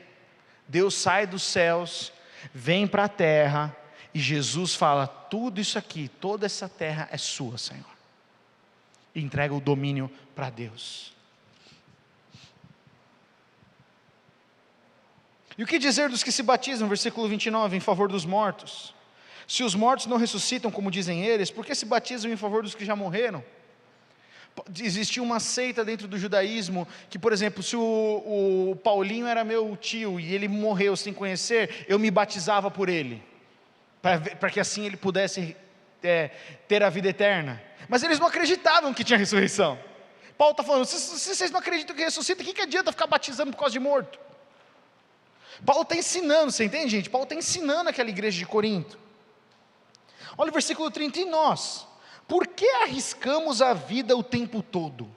Deus sai dos céus, vem para a terra, e Jesus fala, tudo isso aqui, toda essa terra é sua, Senhor, e entrega o domínio para Deus. E o que dizer dos que se batizam, versículo 29, em favor dos mortos? Se os mortos não ressuscitam, como dizem eles, por que se batizam em favor dos que já morreram? Existia uma seita dentro do judaísmo, que por exemplo, se o Paulinho era meu tio, e ele morreu sem conhecer, eu me batizava por ele, para que assim ele pudesse ter a vida eterna. Mas eles não acreditavam que tinha ressurreição. Paulo está falando, se vocês não acreditam que ressuscita, o que adianta ficar batizando por causa de morto? Paulo está ensinando, você entende, gente? Paulo está ensinando aquela igreja de Corinto. Olha o versículo 30, e nós, por que arriscamos a vida o tempo todo?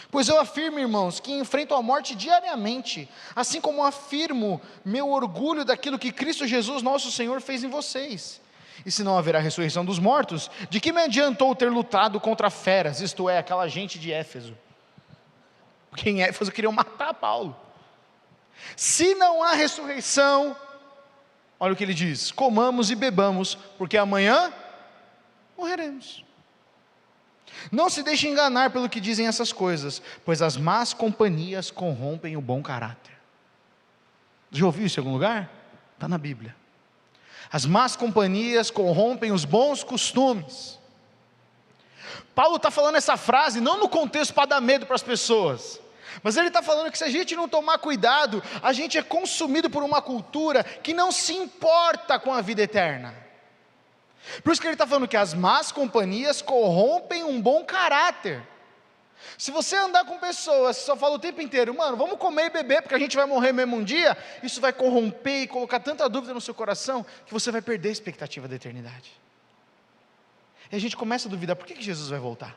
Pois eu afirmo, irmãos, que enfrento a morte diariamente, assim como afirmo meu orgulho daquilo que Cristo Jesus, nosso Senhor, fez em vocês. E se não haverá ressurreição dos mortos, de que me adiantou ter lutado contra feras, isto é, aquela gente de Éfeso? Porque em Éfeso queriam matar Paulo. Se não há ressurreição, olha o que ele diz, comamos e bebamos, porque amanhã morreremos. Não se deixe enganar pelo que dizem essas coisas, pois as más companhias corrompem o bom caráter. Já ouviu isso em algum lugar? Está na Bíblia. As más companhias corrompem os bons costumes. Paulo está falando essa frase não no contexto para dar medo para as pessoas, mas ele está falando que se a gente não tomar cuidado, a gente é consumido por uma cultura que não se importa com a vida eterna. Por isso que ele está falando que as más companhias corrompem um bom caráter. Se você andar com pessoas que só falam o tempo inteiro, mano, vamos comer e beber porque a gente vai morrer mesmo um dia, isso vai corromper e colocar tanta dúvida no seu coração, que você vai perder a expectativa da eternidade. E a gente começa a duvidar, por que Jesus vai voltar?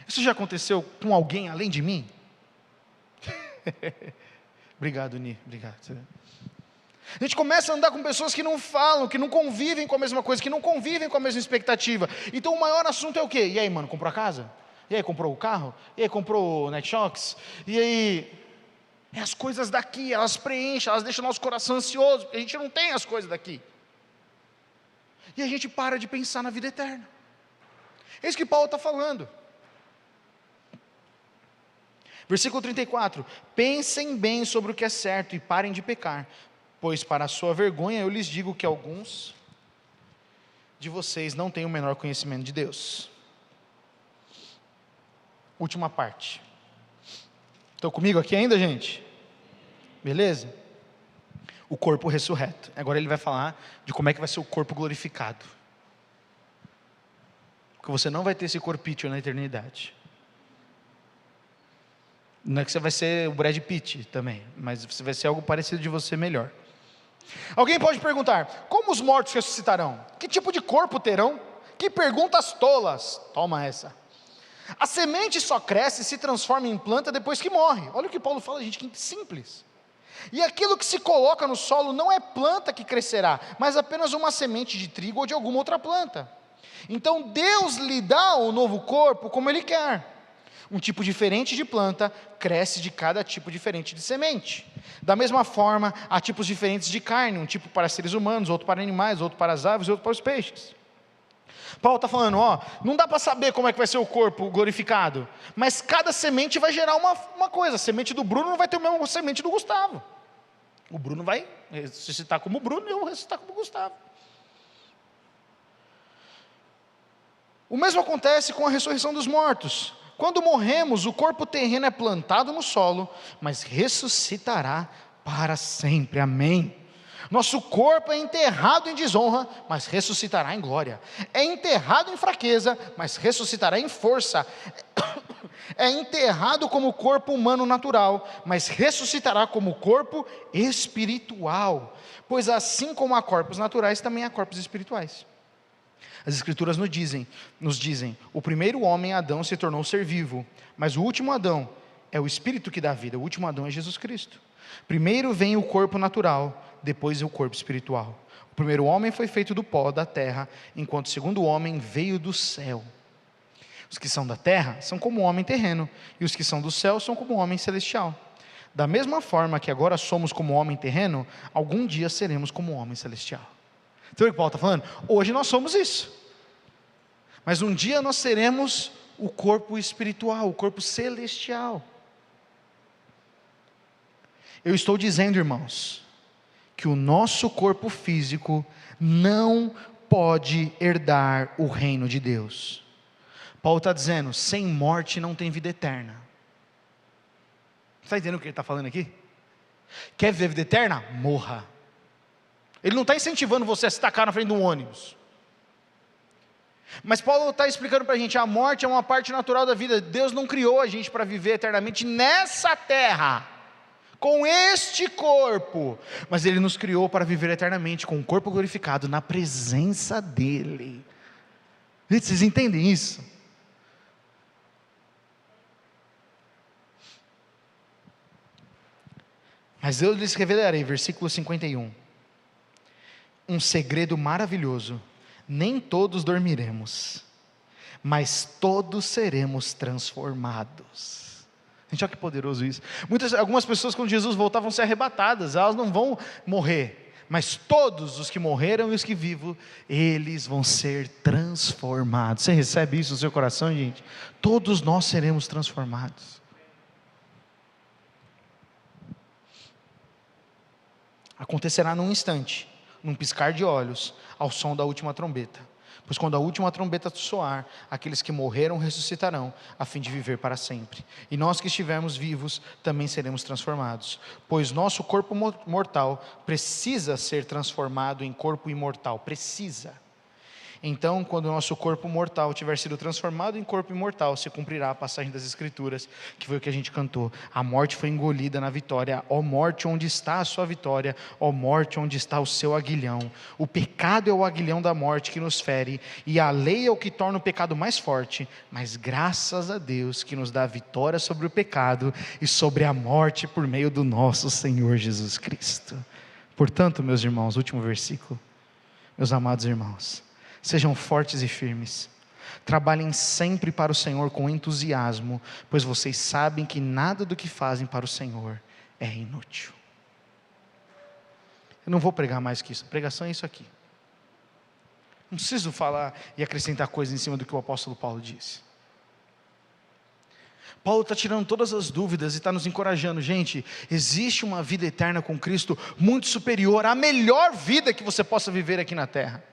Isso já aconteceu com alguém além de mim? Obrigado, Ni, obrigado. A gente começa a andar com pessoas que não falam, que não convivem com a mesma coisa, que não convivem com a mesma expectativa. Então o maior assunto é o quê? E aí, mano, comprou a casa? E aí, comprou o carro? E aí, comprou o NetShocks? E aí, é as coisas daqui, elas preenchem, elas deixam o nosso coração ansioso, porque a gente não tem as coisas daqui. E a gente para de pensar na vida eterna. É isso que Paulo está falando. Versículo 34, pensem bem sobre o que é certo e parem de pecar, pois para a sua vergonha eu lhes digo que alguns de vocês não têm o menor conhecimento de Deus. Última parte. Estão comigo aqui ainda, gente? Beleza? O corpo ressurreto. Agora ele vai falar de como é que vai ser o corpo glorificado. Porque você não vai ter esse corpício na eternidade. Não é que você vai ser o Brad Pitt também, mas você vai ser algo parecido de você melhor. Alguém pode perguntar, como os mortos ressuscitarão? Que tipo de corpo terão? Que perguntas tolas. Toma essa. A semente só cresce e se transforma em planta depois que morre. Olha o que Paulo fala, gente, que simples. E aquilo que se coloca no solo não é planta que crescerá, mas apenas uma semente de trigo ou de alguma outra planta. Então Deus lhe dá o novo corpo como Ele quer. Um tipo diferente de planta cresce de cada tipo diferente de semente. Da mesma forma, há tipos diferentes de carne, um tipo para seres humanos, outro para animais, outro para as aves e outro para os peixes. Paulo está falando, não dá para saber como é que vai ser o corpo glorificado, mas cada semente vai gerar uma coisa. A semente do Bruno não vai ter o mesmo semente do Gustavo. O Bruno vai ressuscitar como o Bruno e eu vou ressuscitar como o Gustavo. O mesmo acontece com a ressurreição dos mortos. Quando morremos, o corpo terreno é plantado no solo, mas ressuscitará para sempre. Amém. Nosso corpo é enterrado em desonra, mas ressuscitará em glória. É enterrado em fraqueza, mas ressuscitará em força. É enterrado como corpo humano natural, mas ressuscitará como corpo espiritual. Pois assim como há corpos naturais, também há corpos espirituais. As Escrituras nos dizem: o primeiro homem, Adão, se tornou ser vivo, mas o último Adão é o Espírito que dá vida. O último Adão é Jesus Cristo. Primeiro vem o corpo natural, depois o corpo espiritual. O primeiro homem foi feito do pó da terra, enquanto o segundo homem veio do céu. Os que são da terra são como o homem terreno, e os que são do céu são como o homem celestial. Da mesma forma que agora somos como o homem terreno, algum dia seremos como o homem celestial. Então o que Paulo está falando? Hoje nós somos isso, mas um dia nós seremos o corpo espiritual, o corpo celestial. Eu estou dizendo, irmãos, que o nosso corpo físico não pode herdar o reino de Deus. Paulo está dizendo: sem morte não tem vida eterna. Você está entendendo o que ele está falando aqui? Quer viver vida eterna? Morra. Ele não está incentivando você a se tacar na frente de um ônibus. Mas Paulo está explicando para a gente: a morte é uma parte natural da vida. Deus não criou a gente para viver eternamente nessa terra, com este corpo, mas Ele nos criou para viver eternamente, com o corpo glorificado, na presença dEle. Gente, vocês entendem isso? Mas eu lhes revelarei, versículo 51, um segredo maravilhoso: nem todos dormiremos, mas todos seremos transformados. Gente, olha que poderoso isso. Algumas pessoas, quando Jesus voltar, vão ser arrebatadas, elas não vão morrer, mas todos os que morreram e os que vivos, eles vão ser transformados. Você recebe isso no seu coração, gente? Todos nós seremos transformados. Acontecerá num instante, num piscar de olhos, ao som da última trombeta. Pois quando a última trombeta soar, aqueles que morreram ressuscitarão, a fim de viver para sempre. E nós que estivermos vivos, também seremos transformados. Pois nosso corpo mortal precisa ser transformado em corpo imortal. Precisa. Então, quando o nosso corpo mortal tiver sido transformado em corpo imortal, se cumprirá a passagem das Escrituras, que foi o que a gente cantou: a morte foi engolida na vitória. Ó morte, onde está a sua vitória? Ó morte, onde está o seu aguilhão? O pecado é o aguilhão da morte que nos fere, e a lei é o que torna o pecado mais forte, mas graças a Deus que nos dá a vitória sobre o pecado e sobre a morte por meio do nosso Senhor Jesus Cristo. Portanto, meus irmãos, último versículo, meus amados irmãos, sejam fortes e firmes, trabalhem sempre para o Senhor com entusiasmo, pois vocês sabem que nada do que fazem para o Senhor é inútil. Eu não vou pregar mais que isso, a pregação é isso aqui. Não preciso falar e acrescentar coisas em cima do que o apóstolo Paulo disse. Paulo está tirando todas as dúvidas e está nos encorajando. Gente, existe uma vida eterna com Cristo muito superior à melhor vida que você possa viver aqui na terra.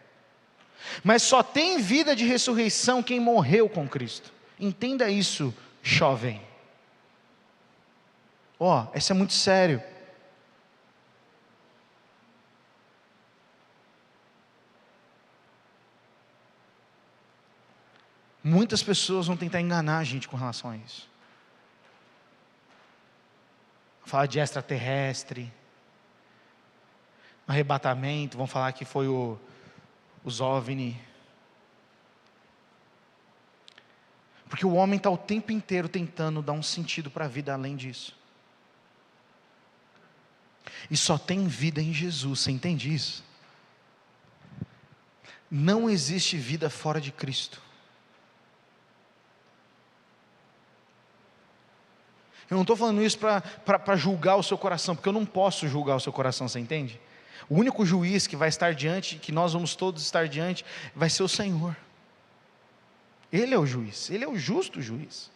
Mas só tem vida de ressurreição quem morreu com Cristo. Entenda isso, jovem. Isso é muito sério. Muitas pessoas vão tentar enganar a gente com relação a isso. Falar de extraterrestre, arrebatamento, vão falar que foi os OVNI. Porque o homem está o tempo inteiro tentando dar um sentido para a vida além disso. E só tem vida em Jesus, você entende isso? Não existe vida fora de Cristo. Eu não estou falando isso para julgar o seu coração, porque eu não posso julgar o seu coração, você entende? O único juiz que vai estar diante, que nós vamos todos estar diante, vai ser o Senhor. Ele é o juiz, Ele é o justo juiz.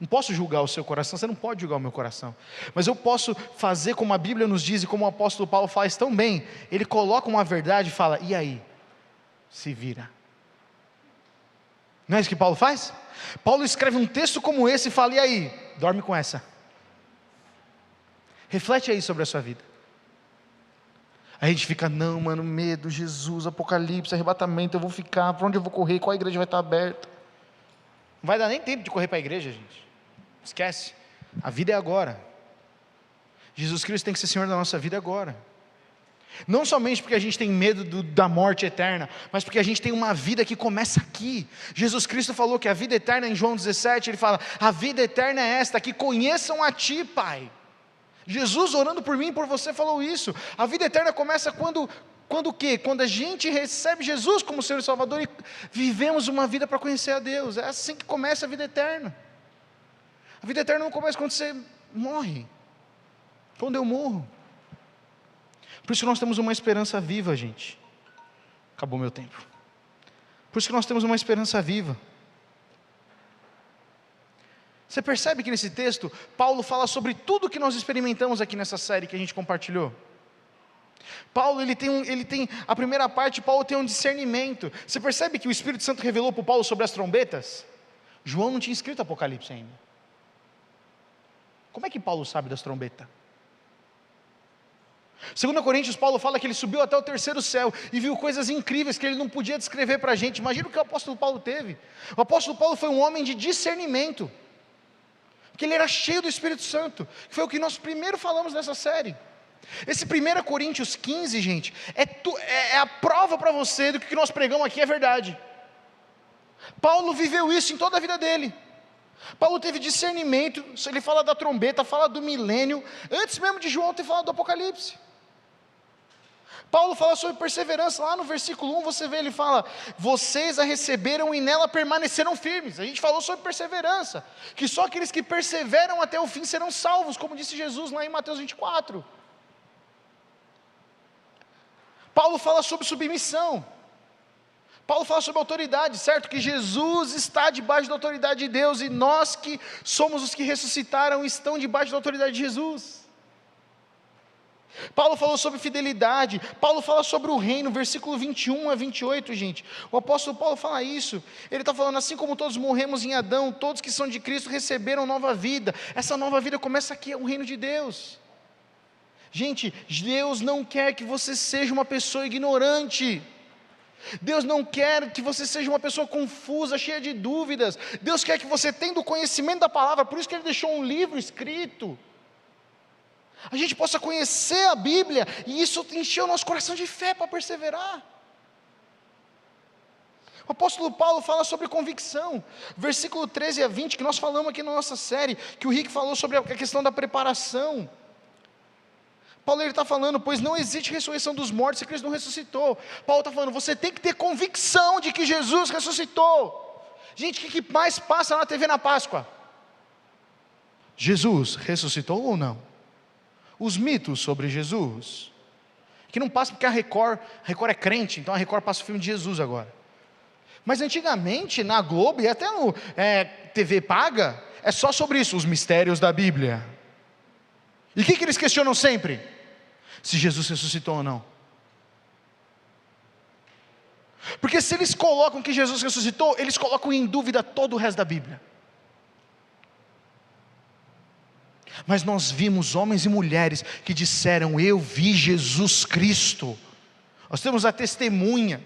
Não posso julgar o seu coração, você não pode julgar o meu coração. Mas eu posso fazer como a Bíblia nos diz e como o apóstolo Paulo faz tão bem. Ele coloca uma verdade e fala: e aí? Se vira. Não é isso que Paulo faz? Paulo escreve um texto como esse e fala: e aí? Dorme com essa. Reflete aí sobre a sua vida. A gente fica: não, mano, medo, Jesus, apocalipse, arrebatamento, eu vou ficar, para onde eu vou correr, qual igreja vai estar aberta? Não vai dar nem tempo de correr para a igreja, gente. Esquece. A vida é agora. Jesus Cristo tem que ser Senhor da nossa vida agora. Não somente porque a gente tem medo da morte eterna, mas porque a gente tem uma vida que começa aqui. Jesus Cristo falou que a vida eterna, em João 17, ele fala: a vida eterna é esta, que conheçam a Ti, Pai. Jesus, orando por mim e por você, falou isso. A vida eterna começa quando o quê? Quando a gente recebe Jesus como Senhor e Salvador e vivemos uma vida para conhecer a Deus. É assim que começa a vida eterna. A vida eterna não começa quando você morre, quando eu morro. Por isso que nós temos uma esperança viva, gente. Acabou meu tempo. Por isso que nós temos uma esperança viva. Você percebe que nesse texto, Paulo fala sobre tudo que nós experimentamos aqui nessa série que a gente compartilhou. Paulo, ele tem a primeira parte, Paulo tem um discernimento. Você percebe que o Espírito Santo revelou para Paulo sobre as trombetas? João não tinha escrito Apocalipse ainda. Como é que Paulo sabe das trombetas? 2 Coríntios, Paulo fala que ele subiu até o terceiro céu e viu coisas incríveis que ele não podia descrever para a gente. Imagina o que o apóstolo Paulo teve. O apóstolo Paulo foi um homem de discernimento, porque ele era cheio do Espírito Santo, que foi o que nós primeiro falamos nessa série. Esse 1 Coríntios 15, gente, é a prova para você do que nós pregamos aqui é verdade. Paulo viveu isso em toda a vida dele. Paulo teve discernimento. Ele fala da trombeta, fala do milênio, antes mesmo de João ter falado do Apocalipse. Paulo fala sobre perseverança, lá no versículo 1 você vê, ele fala: vocês a receberam e nela permaneceram firmes. A gente falou sobre perseverança, que só aqueles que perseveram até o fim serão salvos, como disse Jesus lá em Mateus 24. Paulo fala sobre submissão, Paulo fala sobre autoridade, certo? Que Jesus está debaixo da autoridade de Deus, e nós que somos os que ressuscitaram, estão debaixo da autoridade de Jesus. Paulo falou sobre fidelidade, Paulo fala sobre o reino, versículo 21 a 28, gente. O apóstolo Paulo fala isso, ele está falando: assim como todos morremos em Adão, todos que são de Cristo receberam nova vida. Essa nova vida começa aqui, é o reino de Deus. Gente, Deus não quer que você seja uma pessoa ignorante. Deus não quer que você seja uma pessoa confusa, cheia de dúvidas. Deus quer que você tenha o conhecimento da palavra, por isso que Ele deixou um livro escrito. A gente possa conhecer a Bíblia, e isso encheu o nosso coração de fé para perseverar. O apóstolo Paulo fala sobre convicção, versículo 13 a 20, que nós falamos aqui na nossa série, que o Rick falou sobre a questão da preparação. Paulo está falando: pois não existe ressurreição dos mortos se Cristo não ressuscitou. Paulo está falando: você tem que ter convicção de que Jesus ressuscitou. Gente, o que mais passa na TV na Páscoa? Jesus ressuscitou ou não? Os mitos sobre Jesus, que não passa porque a Record é crente, então a Record passa o filme de Jesus agora. Mas antigamente na Globo e até no TV paga, é só sobre isso, os mistérios da Bíblia. E o que eles questionam sempre? Se Jesus ressuscitou ou não. Porque se eles colocam que Jesus ressuscitou, eles colocam em dúvida todo o resto da Bíblia. Mas nós vimos homens e mulheres que disseram: eu vi Jesus Cristo. Nós temos a testemunha.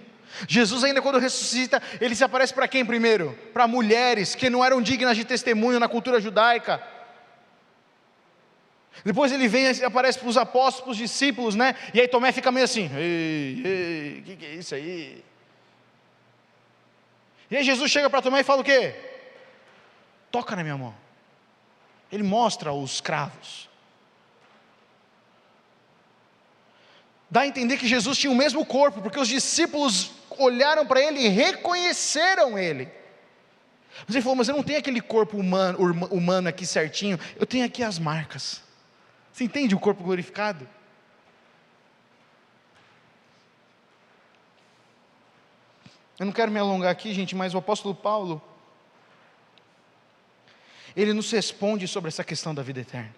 Jesus ainda quando ressuscita, Ele se aparece para quem primeiro? Para mulheres que não eram dignas de testemunho na cultura judaica. Depois Ele vem e aparece para os apóstolos, para os discípulos, né? E aí Tomé fica meio assim: ei, que é isso aí? E aí Jesus chega para Tomé e fala o quê? Toca na minha mão. Ele mostra os cravos. Dá a entender que Jesus tinha o mesmo corpo, porque os discípulos olharam para Ele e reconheceram Ele. Mas Ele falou: mas eu não tenho aquele corpo humano aqui certinho, eu tenho aqui as marcas. Você entende o corpo glorificado? Eu não quero me alongar aqui, gente, mas o apóstolo Paulo, ele nos responde sobre essa questão da vida eterna.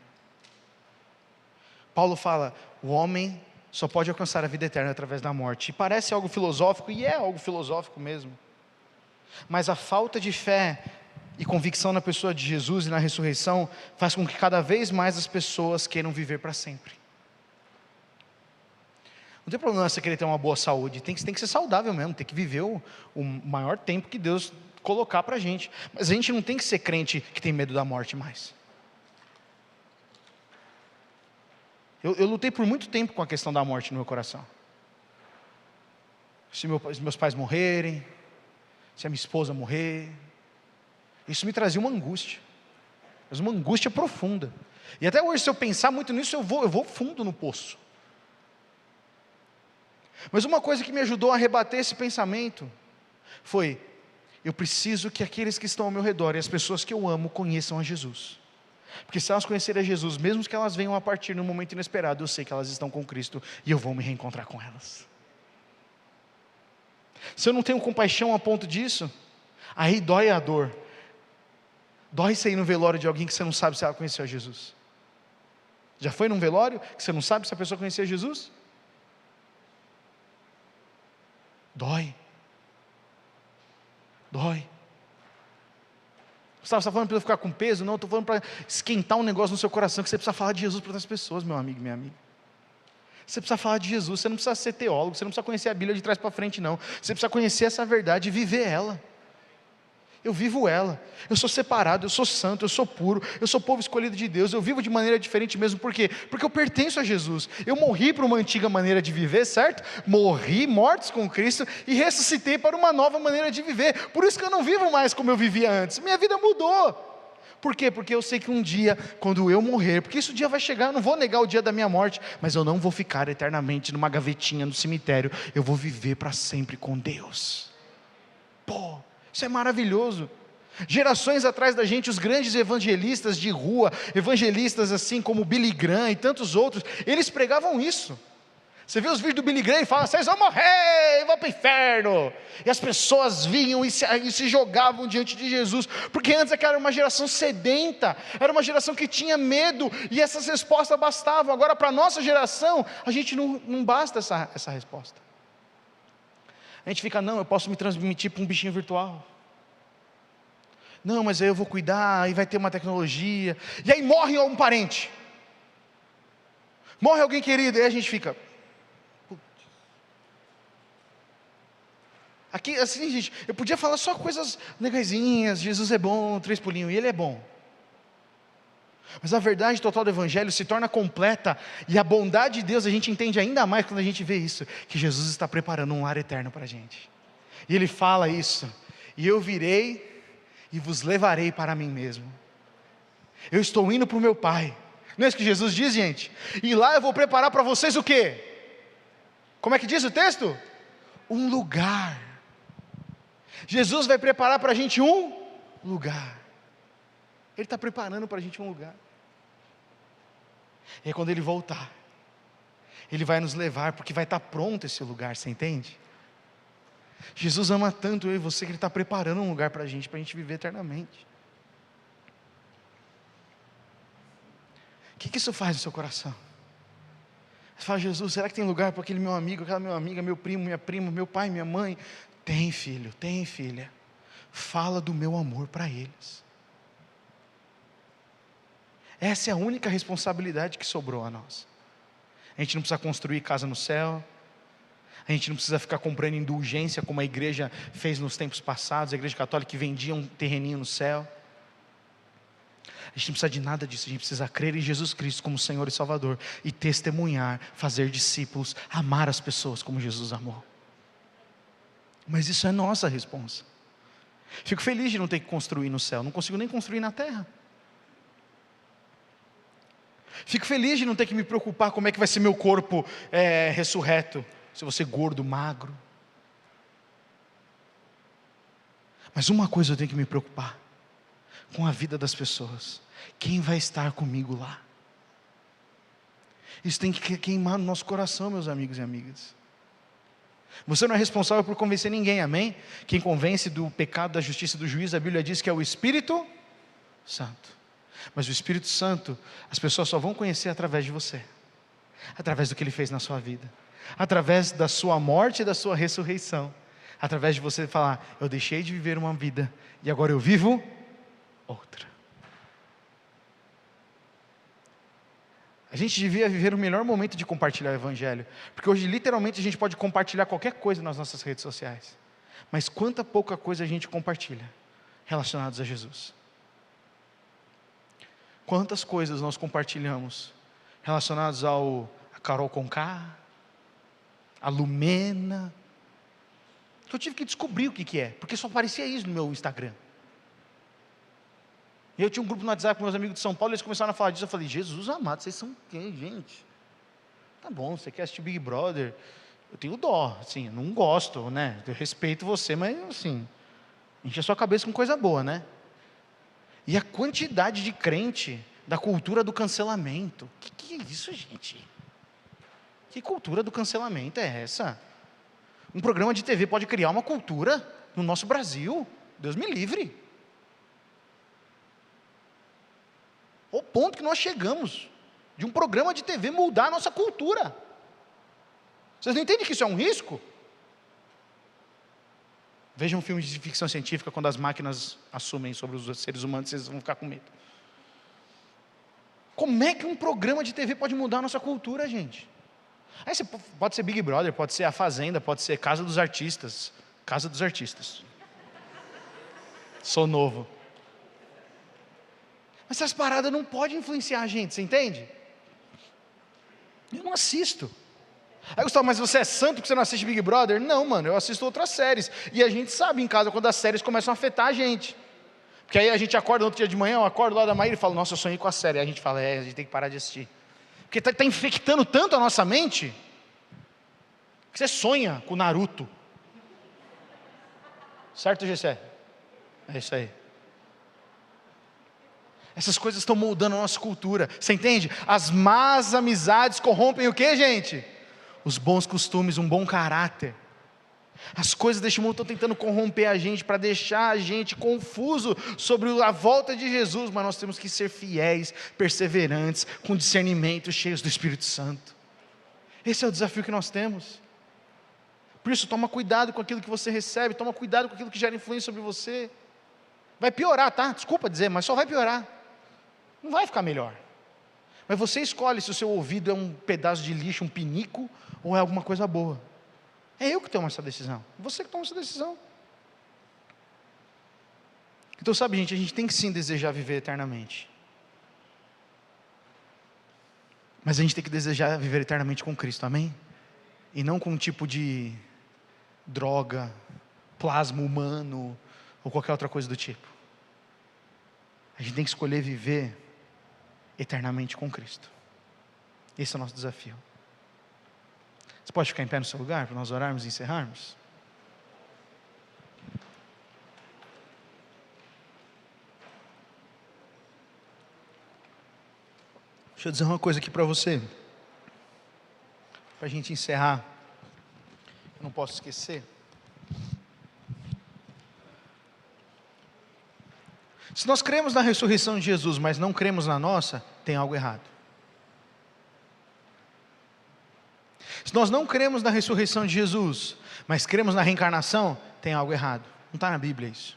Paulo fala: o homem só pode alcançar a vida eterna através da morte. E parece algo filosófico, e é algo filosófico mesmo. Mas a falta de fé e convicção na pessoa de Jesus e na ressurreição faz com que cada vez mais as pessoas queiram viver para sempre. Não tem problema você querer ter uma boa saúde, tem que ser saudável mesmo, tem que viver o maior tempo que Deus colocar para a gente. Mas a gente não tem que ser crente que tem medo da morte mais. Eu lutei por muito tempo com a questão da morte no meu coração. Se meus pais morrerem, se a minha esposa morrer, isso me trazia uma angústia, mas uma angústia profunda. E até hoje, se eu pensar muito nisso, eu vou fundo no poço. Mas uma coisa que me ajudou a rebater esse pensamento foi: eu preciso que aqueles que estão ao meu redor e as pessoas que eu amo conheçam a Jesus. Porque se elas conhecerem a Jesus, mesmo que elas venham a partir num momento inesperado, eu sei que elas estão com Cristo e eu vou me reencontrar com elas. Se eu não tenho compaixão a ponto disso, aí dói a dor. Dói sair no velório de alguém que você não sabe se ela conheceu a Jesus. Já foi num velório que você não sabe se a pessoa conhecia Jesus? Dói. Dói. Você está falando para eu ficar com peso? Não, eu estou falando para esquentar um negócio no seu coração, que você precisa falar de Jesus para outras pessoas, meu amigo, minha amiga. Você precisa falar de Jesus, você não precisa ser teólogo, você não precisa conhecer a Bíblia de trás para frente, não. Você precisa conhecer essa verdade e viver ela. Eu vivo ela, eu sou separado, eu sou santo, eu sou puro, eu sou povo escolhido de Deus, eu vivo de maneira diferente mesmo, por quê? Porque eu pertenço a Jesus, eu morri para uma antiga maneira de viver, certo? Morri, mortos com Cristo, e ressuscitei para uma nova maneira de viver, por isso que eu não vivo mais como eu vivia antes, minha vida mudou. Por quê? Porque eu sei que um dia, quando eu morrer, porque esse dia vai chegar, eu não vou negar o dia da minha morte, mas eu não vou ficar eternamente numa gavetinha no cemitério, eu vou viver para sempre com Deus. Pô, isso é maravilhoso. Gerações atrás da gente, os grandes evangelistas de rua, evangelistas assim como Billy Graham e tantos outros, eles pregavam isso. Você vê os vídeos do Billy Graham e fala: vocês vão morrer, vão para o inferno. E as pessoas vinham e se jogavam diante de Jesus, porque antes aquela era uma geração sedenta, era uma geração que tinha medo, e essas respostas bastavam. Agora para a nossa geração, a gente não basta essa resposta. A gente fica: não, eu posso me transmitir para um bichinho virtual. Não, mas aí eu vou cuidar, aí vai ter uma tecnologia, e aí morre um parente, morre alguém querido, e aí a gente fica... Aqui, assim, gente, eu podia falar só coisas legaisinhas, Jesus é bom, 3 pulinhos, e Ele é bom. Mas a verdade total do Evangelho se torna completa, e a bondade de Deus a gente entende ainda mais quando a gente vê isso, que Jesus está preparando um lar eterno para a gente. E Ele fala isso: e eu virei e vos levarei para mim mesmo. Eu estou indo para o meu Pai. Não é isso que Jesus diz, gente? E lá eu vou preparar para vocês o quê? Como é que diz o texto? Um lugar. Jesus vai preparar para a gente um lugar. Ele está preparando para a gente um lugar. E aí quando Ele voltar, Ele vai nos levar, porque vai estar pronto esse lugar, você entende? Jesus ama tanto eu e você, que Ele está preparando um lugar para a gente viver eternamente. O que isso faz no seu coração? Você fala: Jesus, será que tem lugar para aquele meu amigo, aquela minha amiga, meu primo, minha prima, meu pai, minha mãe? Tem, filho, tem, filha. Fala do meu amor para eles. Essa é a única responsabilidade que sobrou a nós. A gente não precisa construir casa no céu, a gente não precisa ficar comprando indulgência como a igreja fez nos tempos passados, a igreja católica que vendia um terreninho no céu. A gente não precisa de nada disso, a gente precisa crer em Jesus Cristo como Senhor e Salvador, e testemunhar, fazer discípulos, amar as pessoas como Jesus amou. Mas isso é nossa responsa. Fico feliz de não ter que construir no céu, não consigo nem construir na terra. Fico feliz de não ter que me preocupar como é que vai ser meu corpo ressurreto, se eu vou ser gordo, magro. Mas uma coisa eu tenho que me preocupar: com a vida das pessoas. Quem vai estar comigo lá? Isso tem que queimar no nosso coração, meus amigos e amigas. Você não é responsável por convencer ninguém, amém? Quem convence do pecado, da justiça e do juízo, a Bíblia diz que é o Espírito Santo. Mas o Espírito Santo, as pessoas só vão conhecer através de você, através do que Ele fez na sua vida, através da sua morte e da sua ressurreição, através de você falar: eu deixei de viver uma vida e agora eu vivo outra. A gente devia viver o melhor momento de compartilhar o Evangelho, porque hoje literalmente a gente pode compartilhar qualquer coisa nas nossas redes sociais. Mas quanta pouca coisa a gente compartilha relacionados a Jesus. Quantas coisas nós compartilhamos relacionadas a Carol Conká, a Lumena, que eu tive que descobrir o que é, porque só aparecia isso no meu Instagram. E eu tinha um grupo no WhatsApp com meus amigos de São Paulo, e eles começaram a falar disso, eu falei, Jesus amado, vocês são quem, gente? Tá bom, você quer assistir Big Brother? Eu tenho dó, assim, não gosto, né? Eu respeito você, mas assim, enche a sua cabeça com coisa boa, né? E a quantidade de crente da cultura do cancelamento. Que é isso, gente? Que cultura do cancelamento é essa? Um programa de TV pode criar uma cultura no nosso Brasil? Deus me livre. O ponto que nós chegamos de um programa de TV mudar a nossa cultura. Vocês não entendem que isso é um risco? Vejam um filme de ficção científica, quando as máquinas assumem sobre os seres humanos, vocês vão ficar com medo. Como é que um programa de TV pode mudar a nossa cultura, gente? Aí você pode ser Big Brother, pode ser A Fazenda, pode ser Casa dos Artistas. Casa dos Artistas. Sou novo. Mas essas paradas não podem influenciar a gente, você entende? Eu não assisto. Aí Gustavo, mas você é santo porque você não assiste Big Brother? Não, mano, eu assisto outras séries. E a gente sabe em casa quando as séries começam a afetar a gente. Porque aí a gente acorda no outro dia de manhã, eu acordo lá da Maíra e falo, nossa, eu sonhei com a série. Aí a gente fala, a gente tem que parar de assistir. Porque está infectando tanto a nossa mente, que você sonha com o Naruto. Certo, Gessé? É isso aí. Essas coisas estão moldando a nossa cultura. Você entende? As más amizades corrompem o que, gente? Os bons costumes, um bom caráter. As coisas deste mundo estão tentando corromper a gente, para deixar a gente confuso sobre a volta de Jesus, mas nós temos que ser fiéis, perseverantes, com discernimento, cheios do Espírito Santo. Esse é o desafio que nós temos. Por isso, toma cuidado com aquilo que você recebe, toma cuidado com aquilo que gera influência sobre você. Vai piorar, tá? Desculpa dizer, mas só vai piorar. Não vai ficar melhor. Mas você escolhe se o seu ouvido é um pedaço de lixo, um pinico, ou é alguma coisa boa. É eu que tomo essa decisão. Você que toma essa decisão. Então, sabe, gente, a gente tem que sim desejar viver eternamente. Mas a gente tem que desejar viver eternamente com Cristo, amém? E não com um tipo de droga, plasma humano, ou qualquer outra coisa do tipo. A gente tem que escolher viver eternamente com Cristo. Esse é o nosso desafio. Você pode ficar em pé no seu lugar para nós orarmos e encerrarmos? Deixa eu dizer uma coisa aqui para você, para a gente encerrar. Eu não posso esquecer. Se nós cremos na ressurreição de Jesus, mas não cremos na nossa, tem algo errado. Se nós não cremos na ressurreição de Jesus, mas cremos na reencarnação, tem algo errado. Não está na Bíblia isso.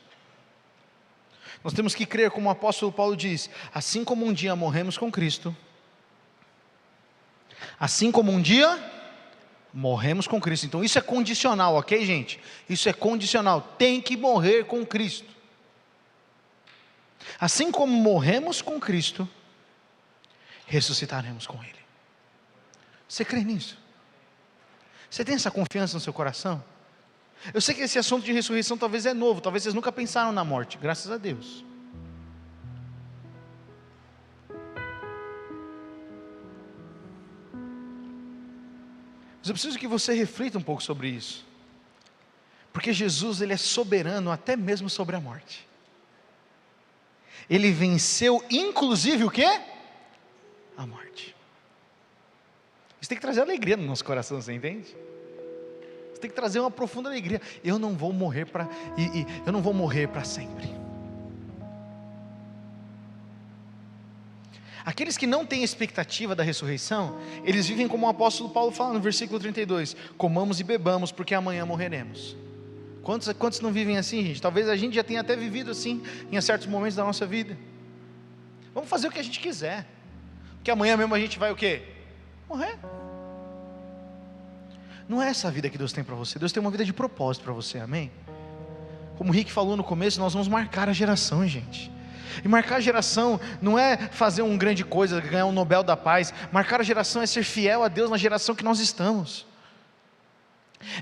Nós temos que crer, como o apóstolo Paulo diz, assim como um dia morremos com Cristo, assim como um dia morremos com Cristo. Então isso é condicional, ok, gente? Isso é condicional, tem que morrer com Cristo. Assim como morremos com Cristo, ressuscitaremos com Ele. Você crê nisso? Você tem essa confiança no seu coração? Eu sei que esse assunto de ressurreição talvez é novo, talvez vocês nunca pensaram na morte, graças a Deus. Mas eu preciso que você reflita um pouco sobre isso. Porque Jesus, Ele é soberano até mesmo sobre a morte. Ele venceu inclusive o quê? A morte. Isso tem que trazer alegria no nosso coração, você entende? Isso tem que trazer uma profunda alegria. Eu não vou morrer eu não vou morrer para sempre. Aqueles que não têm expectativa da ressurreição, eles vivem como o apóstolo Paulo fala no versículo 32, comamos e bebamos, porque amanhã morreremos. Quantos não vivem assim, gente? Talvez a gente já tenha até vivido assim, em certos momentos da nossa vida. Vamos fazer o que a gente quiser, porque amanhã mesmo a gente vai o quê? Morrer. Não é essa a vida que Deus tem para você. Deus tem uma vida de propósito para você, amém? como o Rick falou no começo, nós vamos marcar a geração, gente. E marcar a geração não é fazer uma grande coisa, ganhar um Nobel da Paz. Marcar a geração é ser fiel a Deus na geração que nós estamos.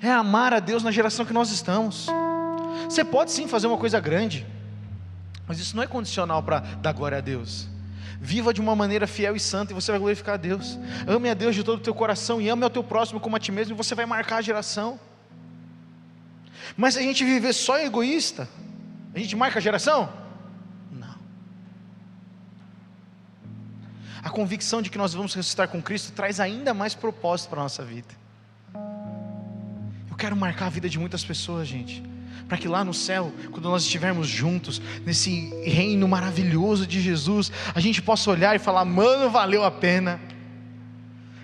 É amar a Deus na geração que nós estamos. Você pode sim fazer uma coisa grande, mas isso não é condicional para dar glória a Deus. Viva de uma maneira fiel e santa e você vai glorificar a Deus. Ame a Deus de todo o teu coração e ame ao teu próximo como a ti mesmo, e você vai marcar a geração. Mas se a gente viver só egoísta, a gente marca a geração? Não. A convicção de que nós vamos ressuscitar com Cristo traz ainda mais propósito para a nossa vida. Eu quero marcar a vida de muitas pessoas, gente, para que lá no céu, quando nós estivermos juntos, nesse reino maravilhoso de Jesus, a gente possa olhar e falar: mano, valeu a pena.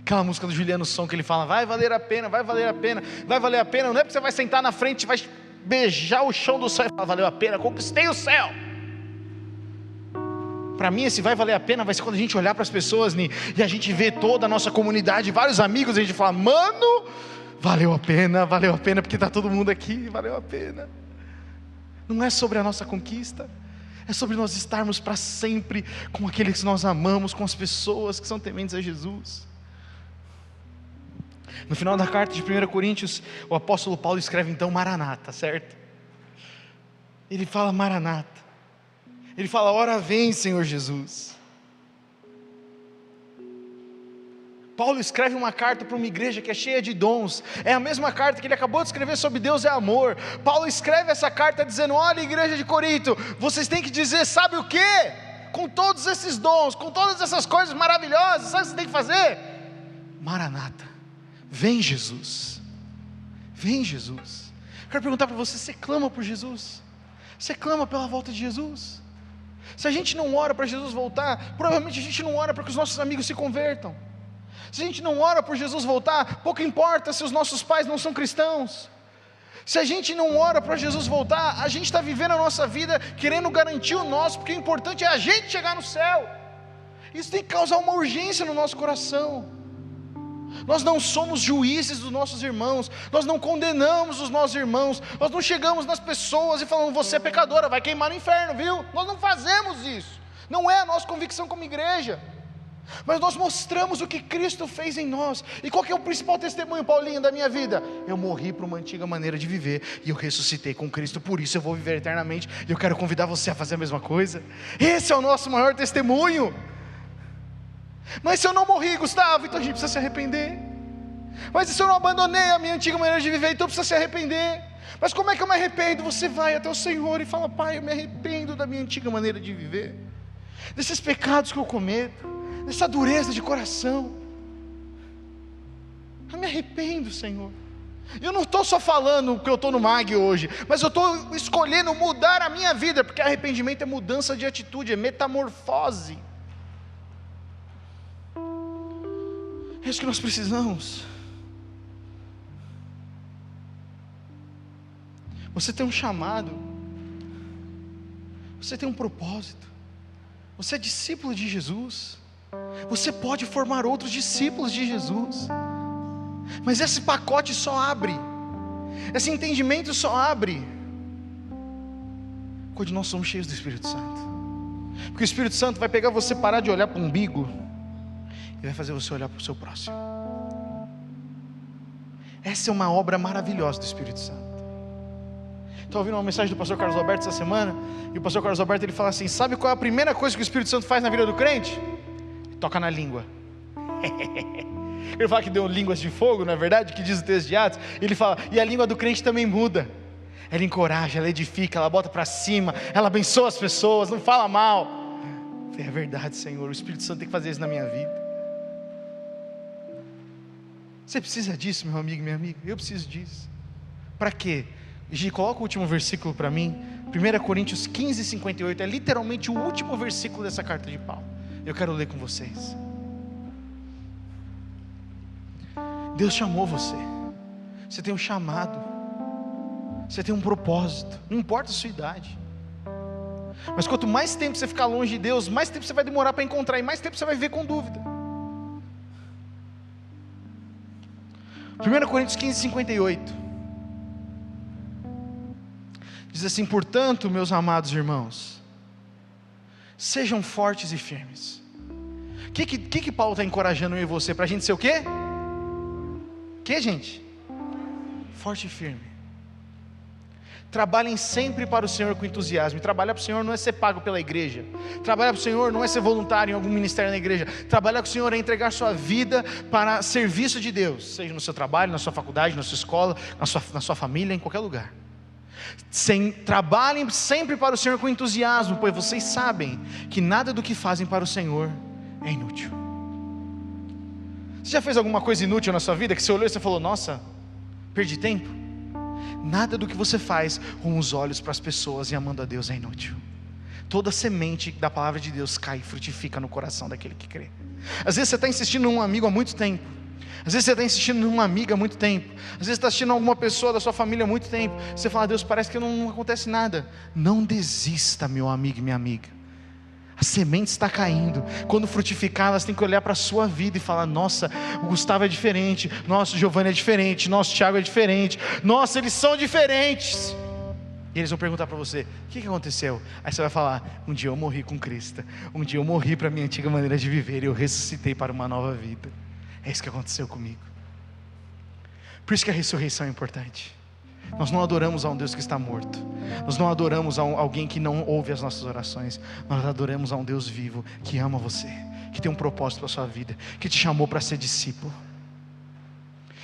Aquela música do Juliano Som que ele fala: vai valer a pena, vai valer a pena, vai valer a pena. Não é porque você vai sentar na frente, vai beijar o chão do céu e falar: valeu a pena, conquistei o céu. Para mim esse vai valer a pena vai ser quando a gente olhar para as pessoas e a gente vê toda a nossa comunidade, vários amigos, e a gente fala: mano, valeu a pena, porque está todo mundo aqui, valeu a pena. Não é sobre a nossa conquista, é sobre nós estarmos para sempre com aqueles que nós amamos, com as pessoas que são tementes a Jesus. No final da carta de 1 Coríntios, o apóstolo Paulo escreve então Maranata, certo? Ele fala Maranata, ele fala: ora vem, Senhor Jesus. Paulo escreve uma carta para uma igreja que é cheia de dons, é a mesma carta que ele acabou de escrever sobre Deus é amor. Paulo escreve essa carta dizendo: olha, igreja de Corinto, vocês têm que dizer, sabe o que? Com todos esses dons, com todas essas coisas maravilhosas, sabe o que você tem que fazer? Maranata, vem Jesus, vem Jesus. Quero perguntar para você: você clama por Jesus? Você clama pela volta de Jesus? Se a gente não ora para Jesus voltar, provavelmente a gente não ora para que os nossos amigos se convertam. Se a gente não ora por Jesus voltar, pouco importa se os nossos pais não são cristãos. Se a gente não ora para Jesus voltar, a gente está vivendo a nossa vida querendo garantir o nosso, porque o importante é a gente chegar no céu. Isso tem que causar uma urgência no nosso coração. Nós não somos juízes dos nossos irmãos, nós não condenamos os nossos irmãos, nós não chegamos nas pessoas e falamos: você é pecadora, vai queimar no inferno, viu? Nós não fazemos isso, não é a nossa convicção como igreja. Mas nós mostramos o que Cristo fez em nós. E qual que é o principal testemunho, Paulinho, da minha vida? Eu morri para uma antiga maneira de viver e eu ressuscitei com Cristo, por isso eu vou viver eternamente. E eu quero convidar você a fazer a mesma coisa. Esse é o nosso maior testemunho. Mas se eu não morri, Gustavo, então a gente precisa se arrepender. Mas se eu não abandonei a minha antiga maneira de viver, então precisa se arrepender. Mas como é que eu me arrependo? Você vai até o Senhor e fala: Pai, eu me arrependo da minha antiga maneira de viver, desses pecados que eu cometo, dessa dureza de coração. Eu me arrependo, Senhor. Eu não estou só falando que eu estou no MAG hoje, mas eu estou escolhendo mudar a minha vida, porque arrependimento é mudança de atitude, é metamorfose. É isso que nós precisamos. Você tem um chamado, você tem um propósito, você é discípulo de Jesus, você pode formar outros discípulos de Jesus, mas esse pacote só abre, esse entendimento só abre quando nós somos cheios do Espírito Santo. Porque o Espírito Santo vai pegar você, parar de olhar para o umbigo e vai fazer você olhar para o seu próximo. Essa é uma obra maravilhosa do Espírito Santo. Estou ouvindo uma mensagem do pastor Carlos Alberto essa semana, e o pastor Carlos Alberto ele fala assim: sabe qual é a primeira coisa que o Espírito Santo faz na vida do crente? Toca na língua. Ele fala que deu línguas de fogo, não é verdade? Que diz o texto de Atos. Ele fala: e a língua do crente também muda. Ela encoraja, ela edifica, ela bota para cima, ela abençoa as pessoas, não fala mal. É verdade, Senhor, o Espírito Santo tem que fazer isso na minha vida. Você precisa disso, meu amigo e minha amiga? Eu preciso disso. Para quê? Gi, coloca o último versículo para mim. 1 Coríntios 15, 58. É literalmente o último versículo dessa carta de Paulo. Eu quero ler com vocês. Deus chamou você. Você tem um chamado. Você tem um propósito. Não importa a sua idade. Mas quanto mais tempo você ficar longe de Deus, mais tempo você vai demorar para encontrar, e mais tempo você vai viver com dúvida. 1 Coríntios 15, 58. Diz assim: portanto, meus amados irmãos, sejam fortes e firmes. O que Paulo está encorajando eu e você? Para a gente ser o quê? Que, gente? Forte e firme. Trabalhem sempre para o Senhor com entusiasmo. E trabalhar para o Senhor não é ser pago pela igreja. Trabalhar para o Senhor não é ser voluntário em algum ministério na igreja. Trabalhar com o Senhor é entregar sua vida para serviço de Deus, seja no seu trabalho, na sua faculdade, na sua escola, na sua família, em qualquer lugar. Trabalhem sempre para o Senhor com entusiasmo, pois vocês sabem que nada do que fazem para o Senhor é inútil. Você já fez alguma coisa inútil na sua vida que você olhou e você falou: nossa, perdi tempo? Nada do que você faz com os olhos para as pessoas e amando a Deus é inútil. Toda semente da palavra de Deus cai e frutifica no coração daquele que crê. Às vezes você está insistindo num amigo há muito tempo. Às vezes você está insistindo numa amiga há muito tempo. Às vezes você está assistindo alguma pessoa da sua família há muito tempo. Você fala: Deus, parece que não acontece nada. Não desista, meu amigo e minha amiga. A semente está caindo. Quando frutificar, elas têm que olhar para a sua vida e falar: nossa, o Gustavo é diferente, nossa, o Giovanni é diferente, nosso Thiago é diferente, nossa, eles são diferentes. E eles vão perguntar para você: o que aconteceu? Aí você vai falar: um dia eu morri com Cristo, um dia eu morri para a minha antiga maneira de viver e eu ressuscitei para uma nova vida. É isso que aconteceu comigo. Por isso que a ressurreição é importante. Nós não adoramos a um Deus que está morto. Nós não adoramos a alguém que não ouve as nossas orações. Nós adoramos a um Deus vivo, que ama você, que tem um propósito para a sua vida, que te chamou para ser discípulo.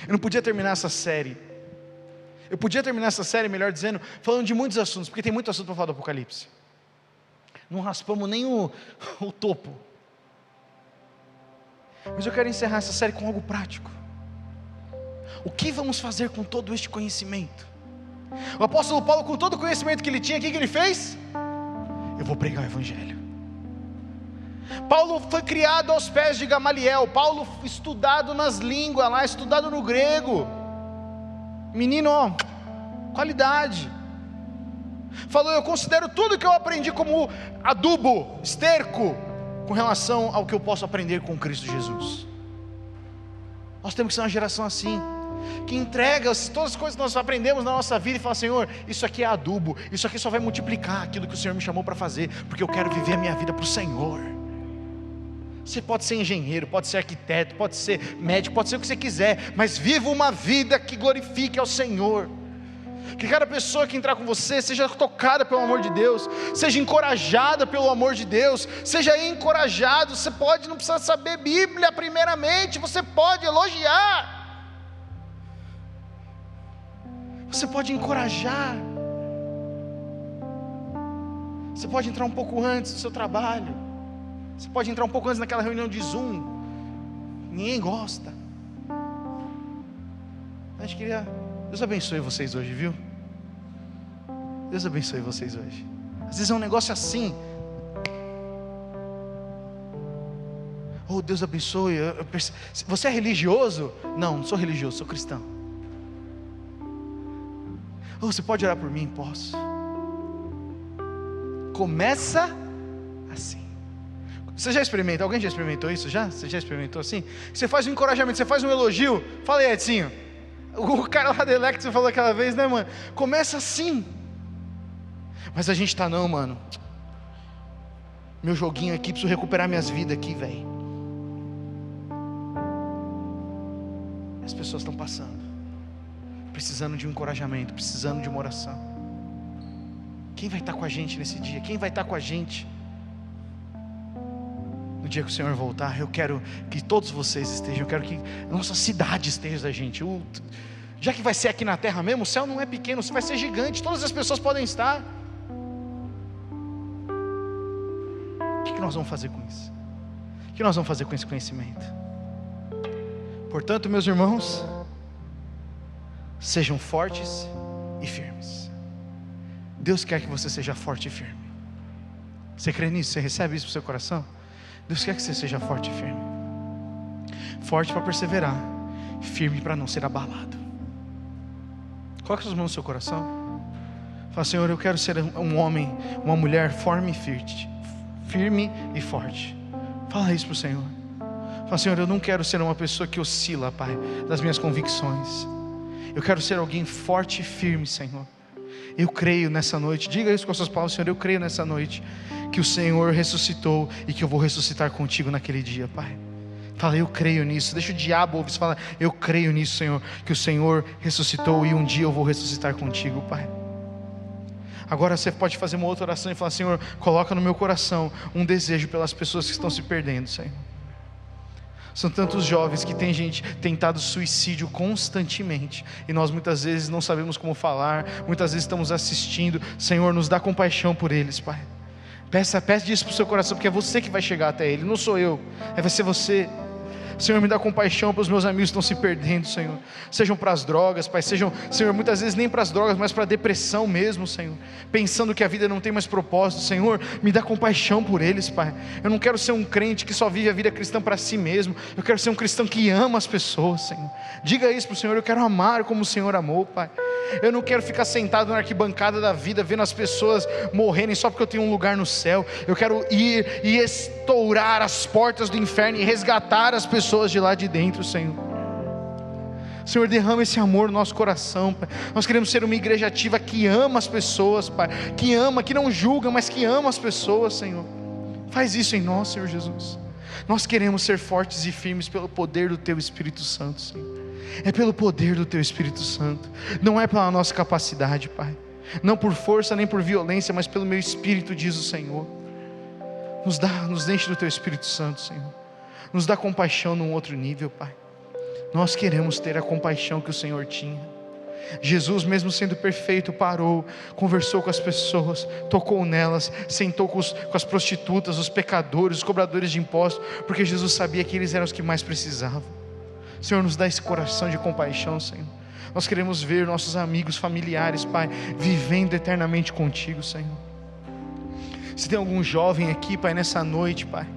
Eu não podia terminar essa série. Eu podia terminar essa série, melhor dizendo, falando de muitos assuntos, porque tem muito assunto para falar do Apocalipse. Não raspamos nem o topo. Mas eu quero encerrar essa série com algo prático. O que vamos fazer com todo este conhecimento? O apóstolo Paulo, com todo o conhecimento que ele tinha, o que ele fez? Eu vou pregar o evangelho. Paulo foi criado aos pés de Gamaliel. Paulo estudado nas línguas lá, estudado no grego. Menino, ó, qualidade. Falou: eu considero tudo que eu aprendi como adubo, esterco, com relação ao que eu posso aprender com Cristo Jesus. Nós temos que ser uma geração assim, que entrega todas as coisas que nós aprendemos na nossa vida e fala: Senhor, isso aqui é adubo, isso aqui só vai multiplicar aquilo que o Senhor me chamou para fazer, porque eu quero viver a minha vida para o Senhor. Você pode ser engenheiro, pode ser arquiteto, pode ser médico, pode ser o que você quiser, mas viva uma vida que glorifique ao Senhor. Que cada pessoa que entrar com você seja tocada pelo amor de Deus, seja encorajada pelo amor de Deus, seja encorajado. Você pode, não precisa saber Bíblia primeiramente, você pode elogiar, você pode encorajar, você pode entrar um pouco antes do seu trabalho, você pode entrar um pouco antes naquela reunião de Zoom, ninguém gosta. A gente queria... Deus abençoe vocês hoje, viu? Deus abençoe vocês hoje. Às vezes é um negócio assim. Oh, Deus abençoe. Você é religioso? Não, não sou religioso, sou cristão. Oh, você pode orar por mim? Posso. Começa assim. Você já experimentou? Alguém já experimentou isso já? Você já experimentou assim? Você faz um encorajamento, você faz um elogio. Fala aí, Edinho. O cara lá da Elec que você falou aquela vez, né, mano? Começa assim. Mas a gente tá, não, mano. Meu joguinho aqui, preciso recuperar minhas vidas aqui, velho. As pessoas estão passando, precisando de um encorajamento, precisando de uma oração. Quem vai estar com a gente nesse dia? Quem vai estar com a gente no dia que o Senhor voltar? Eu quero que todos vocês estejam. Eu quero que a nossa cidade esteja da gente. Já que vai ser aqui na terra mesmo, o céu não é pequeno, vai ser gigante. Todas as pessoas podem estar. O que nós vamos fazer com isso? O que nós vamos fazer com esse conhecimento? Portanto, meus irmãos, sejam fortes e firmes. Deus quer que você seja forte e firme. Você crê nisso? Você recebe isso para o seu coração? Deus quer que você seja forte e firme. Forte para perseverar, firme para não ser abalado. Coloque suas mãos no seu coração. Fala: Senhor, eu quero ser um homem, uma mulher firme e forte. Fala isso para o Senhor. Fala: Senhor, eu não quero ser uma pessoa que oscila, Pai, das minhas convicções. Eu quero ser alguém forte e firme, Senhor. Eu creio nessa noite, diga isso com as suas palavras: Senhor, eu creio nessa noite que o Senhor ressuscitou e que eu vou ressuscitar contigo naquele dia, Pai. Fala, eu creio nisso. Deixa o diabo ouvir, fala, eu creio nisso, Senhor, que o Senhor ressuscitou e um dia eu vou ressuscitar contigo, Pai. Agora você pode fazer uma outra oração e falar: Senhor, coloca no meu coração um desejo pelas pessoas que estão se perdendo, Senhor. São tantos jovens que tem gente tentado suicídio constantemente, e nós muitas vezes não sabemos como falar, muitas vezes estamos assistindo. Senhor, nos dá compaixão por eles, Pai. Peça isso para o seu coração, porque é você que vai chegar até ele, não sou eu, vai ser você. Senhor, me dá compaixão para os meus amigos que estão se perdendo, Senhor. Sejam para as drogas, Pai, sejam, Senhor, muitas vezes nem para as drogas, mas para a depressão mesmo, Senhor. Pensando que a vida não tem mais propósito, Senhor, me dá compaixão por eles, Pai. Eu não quero ser um crente que só vive a vida cristã para si mesmo. Eu quero ser um cristão que ama as pessoas, Senhor. Diga isso para o Senhor: eu quero amar como o Senhor amou, Pai. Eu não quero ficar sentado na arquibancada da vida, vendo as pessoas morrerem só porque eu tenho um lugar no céu. Eu quero ir e estourar as portas do inferno e resgatar as pessoas de lá de dentro, Senhor. Senhor, derrama esse amor no nosso coração, Pai. Nós queremos ser uma igreja ativa que ama as pessoas, Pai. Que ama, que não julga, mas que ama as pessoas, Senhor. Faz isso em nós, Senhor Jesus. Nós queremos ser fortes e firmes pelo poder do Teu Espírito Santo, Senhor. É pelo poder do Teu Espírito Santo, não é pela nossa capacidade, Pai, não por força nem por violência, mas pelo meu Espírito, diz o Senhor. Nos enche do Teu Espírito Santo, Senhor. Nos dá compaixão num outro nível, Pai. Nós queremos ter a compaixão que o Senhor tinha. Jesus, mesmo sendo perfeito, parou, conversou com as pessoas, tocou nelas, sentou com as prostitutas, os pecadores, os cobradores de impostos, porque Jesus sabia que eles eram os que mais precisavam. Senhor, nos dá esse coração de compaixão, Senhor. Nós queremos ver nossos amigos, familiares, Pai, vivendo eternamente contigo, Senhor. Se tem algum jovem aqui, Pai, nessa noite, Pai,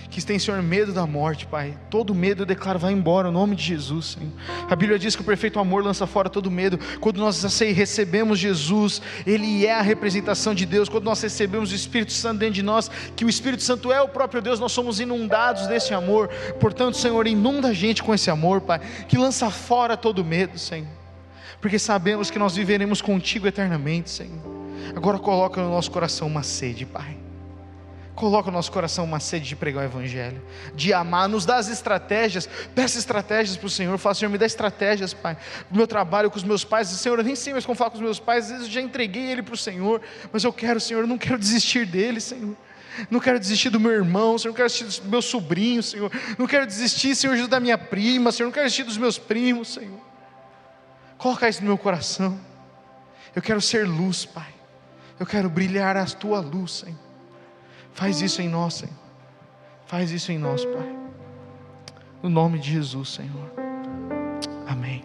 que tem, Senhor, medo da morte, Pai, todo medo eu declaro, vai embora, no nome de Jesus, Senhor. A Bíblia diz que o perfeito amor lança fora todo medo. Quando nós recebemos Jesus, Ele é a representação de Deus. Quando nós recebemos o Espírito Santo dentro de nós, que o Espírito Santo é o próprio Deus, nós somos inundados desse amor. Portanto, Senhor, inunda a gente com esse amor, Pai, que lança fora todo medo, Senhor, porque sabemos que nós viveremos contigo eternamente, Senhor. Agora coloca no nosso coração uma sede, Pai. Coloca no nosso coração uma sede de pregar o Evangelho, de amar, nos dá as estratégias. Peça estratégias para o Senhor. Fala: Senhor, me dá estratégias, Pai, para o meu trabalho com os meus pais. Senhor, eu nem sei mais como falar com os meus pais. Às vezes eu já entreguei ele para o Senhor, mas eu quero, Senhor, eu não quero desistir dele, Senhor. Não quero desistir do meu irmão, Senhor. Não quero desistir do meu sobrinho, Senhor. Não quero desistir, Senhor, da minha prima, Senhor. Não quero desistir dos meus primos, Senhor. Coloca isso no meu coração. Eu quero ser luz, Pai. Eu quero brilhar a Tua luz, Senhor. Faz isso em nós, Senhor. Faz isso em nós, Pai. No nome de Jesus, Senhor. Amém.